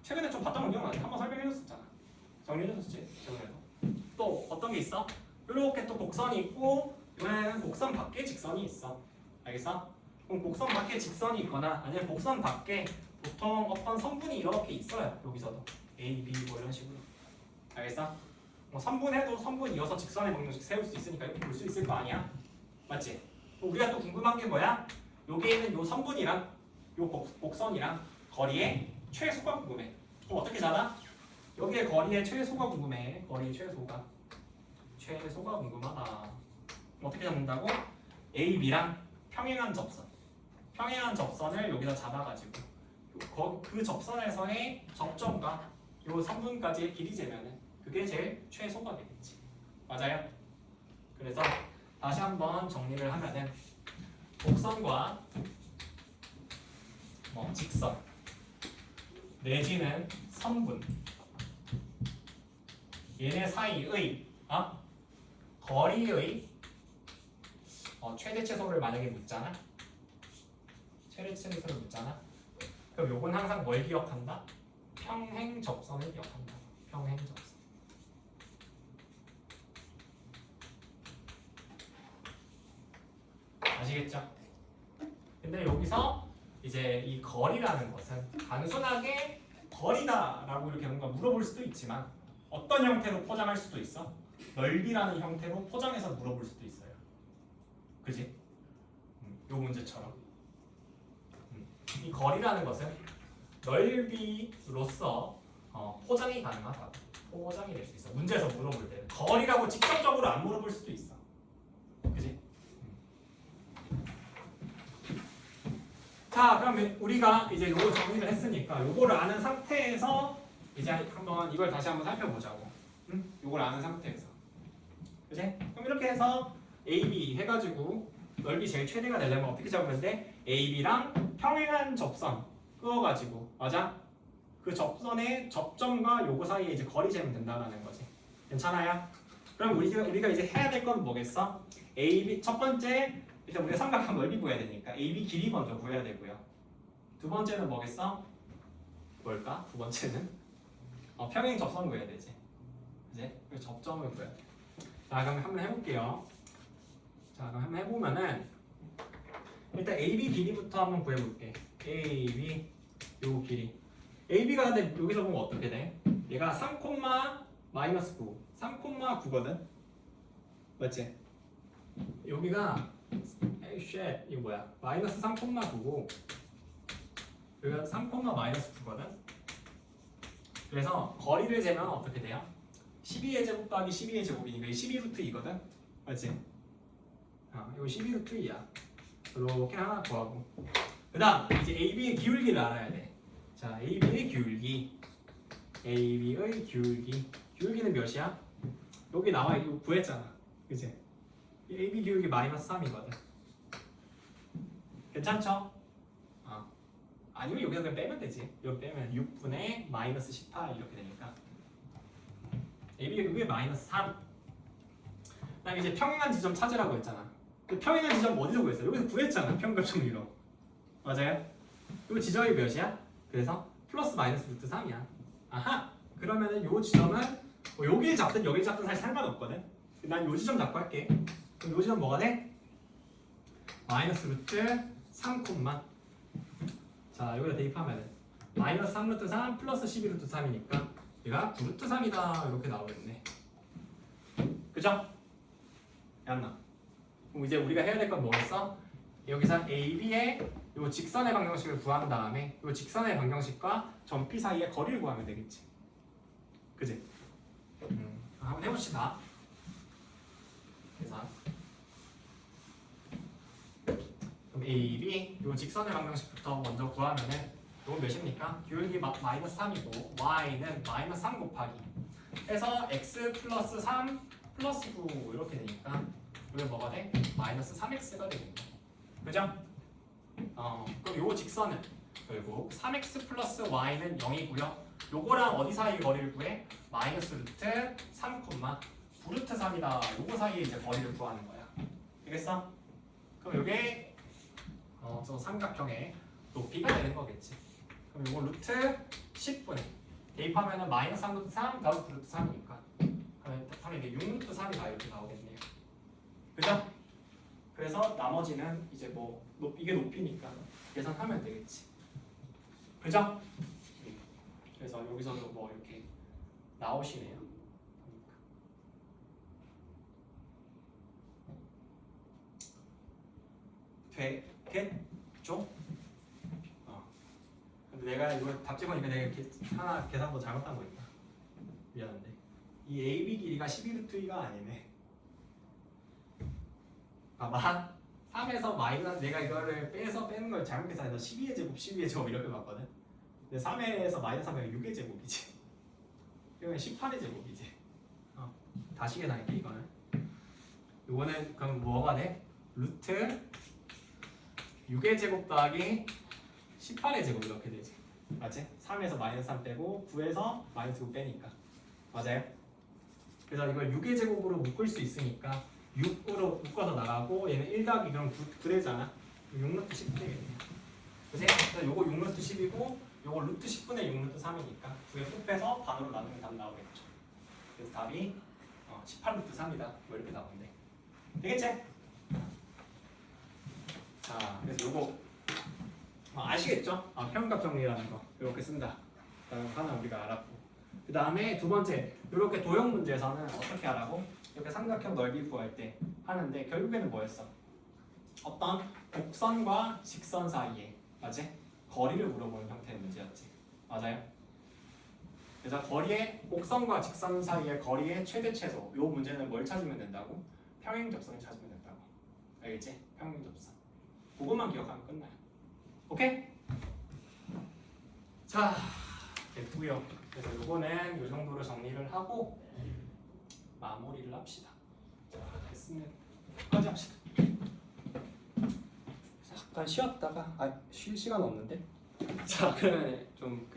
최근에 좀 봤던 거 기억나지? 한번 설명해줬었잖아. 정리해줬었지? 최근에도. 또 어떤 게 있어? 이렇게 또 곡선이 있고 이번에는 곡선 밖에 직선이 있어. 알겠어? 그럼 곡선 밖에 직선이 있거나 아니면 곡선 밖에 보통 어떤 성분이 이렇게 있어요. 여기서도 A, B 뭐 이런 식으로. 알겠어? 뭐 선분해도 선분 이어서 직선의 방정식 세울 수 있으니까 이렇게 볼 수 있을 거 아니야? 맞지? 우리가 또 궁금한 게 뭐야? 여기에 있는 요 선분이랑 요 곡선이랑 거리의 최소가 궁금해. 그럼 어떻게 잡아? 여기에 거리의 최소가 궁금해. 거리의 최소가 궁금하다. 어떻게 잡는다고? A, B랑 평행한 접선을 여기서 잡아가지고 그 접선에서의 접점과 요 선분까지의 길이 재면은 그게 제일 최소가 되겠지. 맞아요? 그래서 다시 한번 정리를 하면은 곡선과 직선 내지는 선분 얘네 사이의 거리의 최대 최소를 만약에 묻잖아. 최대 최소를 묻잖아. 그럼 요건 항상 뭘 기억한다? 평행 접선을 기억한다. 평행 접선. 아시겠죠? 근데 여기서 이제 이 거리라는 것은 단순하게 거리다라고 이렇게 뭔가 물어볼 수도 있지만 어떤 형태로 포장할 수도 있어? 넓이라는 형태로 포장해서 물어볼 수도 있어요. 그지? 요 문제처럼 이 거리라는 것은 넓이로서 포장이 가능하다고. 포장이 될 수 있어. 문제에서 물어볼 때는 거리라고 직접적으로 안 물어볼 수도 있어. 그지? 자, 그럼 우리가 이제 요거 정리를 했으니까 요거를 아는 상태에서 이제 한번 이걸 다시 한번 살펴보자고. 요걸 아는 상태에서. 그지? 그럼 이렇게 해서 AB 해가지고 넓이 제일 최대가 되려면 어떻게 잡으면 돼? AB랑 평행한 접선 그어가지고 맞아? 그 접선의 접점과 요거 사이에 이제 거리 재면 된다는 거지. 괜찮아요? 그럼 우리가 이제 해야 될 건 뭐겠어? AB 첫 번째 일단 우리가 삼각형 넓이 구해야 되니까 AB 길이 먼저 구해야 되고요. 두 번째는 뭐겠어? 뭘까? 두 번째는 평행 접선 구해야 되지. 이제 그 접점을 구해야 돼. 자, 그럼 한번 해볼게요. 자, 그럼 한번 해보면은 일단 AB 길이부터 한번 구해볼게. AB 요 길이. AB가 근데 여기서 보면 어떻게 돼? 얘가 3,-9, 3,9거든. 맞지? 여기가 이거 뭐야? 마이너스 3,9고 여기가 3,-9거든. 그래서 거리를 재면 어떻게 돼요? 12의 제곱 더하기 12의 제곱이니까 12루트2거든. 맞지? 이거 12루트2야. 이렇게 하나 구하고 그 다음 이제 AB의 기울기를 알아야 돼. 자, AB의 기울기 기울기는 몇이야? 여기 나와 이거 구했잖아. 그치? AB 기울기 마이너스 3이거든. 괜찮죠? 아니면 여기서 그냥 빼면 되지. 여기 빼면 6분의 마이너스 18 이렇게 되니까 AB 기울기 마이너스 3. 그다음 이제 평행한 지점 찾으라고 했잖아. 평행한 지점 어디서 구했어? 여기서 구했잖아. 평균 정리로. 맞아요? 이 지점이 몇이야? 그래서 플러스 마이너스 루트 3이야. 아하. 그러면은 요 지점은 뭐 여길 잡든 여길 잡든 사실 상관없거든. 난 요 지점 잡고 할게. 그럼 요 지점 뭐가 돼? 마이너스 루트 3 콤마. 자 여기다 대입하면은 마이너스 3 루트 3 플러스 12 루트 3이니까 얘가 9 루트 3이다 이렇게 나오겠네. 그죠? 였나? 그럼 이제 우리가 해야 될 건 뭐겠어? 여기서 A, B의 요 직선의 방정식을 구한 다음에 요 직선의 방정식과 점 P 사이의 거리를 구하면 되겠지. 그지? 한번 해봅시다. 계산. 그럼 A, B 요 직선의 방정식부터 먼저 구하면은 요건 몇입니까? 교육이 마이너스 3이고 Y는 마이너스 3 곱하기 해서 X 플러스 3 플러스 9 이렇게 되니까 이게 뭐가 돼? 마이너스 3X가 되겠네. 그죠? 그럼 요 직선은 결국 3X 플러스 Y는 0이고요. 요거랑 어디 사이 거리를 구해? 마이너스 루트 3 콤마 9 루트 3이다. 요거 사이에 이제 거리를 구하는 거야. 되겠어? 그럼 요게 저 삼각형의 높이가 되는 거겠지. 그럼 요거 루트 10분의 대입하면은 마이너스 3 루트 3 더하기 9 루트 3이니까 하면 이게 6 루트 3이다 이렇게 나오겠네요. 그죠? 그래서 나머지는 이제 뭐 이게 높이니까 계산하면 되겠지. 그죠? 그래서 여기서도 뭐 이렇게 나오시네요. 되겠죠? 근데 내가 이거 답 찍으니까 내가 하나 계산도 잘못한 거 있다. 미안한데 이 AB 길이가 12루트 2가 아니네. 봐봐 3에서 마이너스 내가 이거를 빼는 걸 잘못 계산해서 12의 제곱 12의 제곱 이렇게 봤거든. 근데 3에서 마이너스 3은 6의 제곱이지. 이건 18의 제곱이지. 다시 계산할게 이거는. 이거는 그럼 뭐가 돼? 루트 6의 제곱 더하기 18의 제곱 이렇게 되지. 맞지? 3에서 마이너스 3 빼고 9에서 마이너스 9 빼니까. 맞아요? 그래서 이걸 6의 제곱으로 묶을 수 있으니까 6으로 묶어서 나가고 얘는 1 더하기 그럼 9 되잖아. 6 루트 10 되겠네. 그치? 그래서 요거 6 루트 10이고 요거 루트 10분의 6 루트 3이니까 9에 곱해서 반으로 나누면 답 나오겠죠. 그래서 답이 18 루트 3이다. 뭐 이렇게 나오는데. 되겠지? 자, 그래서 요거 아시겠죠? 평균값 정리라는 거 이렇게 쓴다. 라는 거 하나 우리가 알았고 그 다음에 두 번째 이렇게 도형 문제에서는 어떻게 하라고? 이렇게 삼각형 넓이 구할 때 하는데 결국에는 뭐였어? 어떤 곡선과 직선 사이에 맞지? 거리를 물어보는 형태의 문제였지. 맞아요? 그래서 곡선과 직선 사이의 거리의 최대 최소 이 문제는 뭘 찾으면 된다고? 평행접선을 찾으면 된다고. 알겠지? 평행접선. 그것만 기억하면 끝나요. 오케이? 자, 됐고요. 그래서 요거는 요 정도로 정리를 하고 마무리를 합시다. 자, 됐으면 여기까지 합시다. 잠깐 쉬었다가 쉴 시간 없는데? 자, 그러면 좀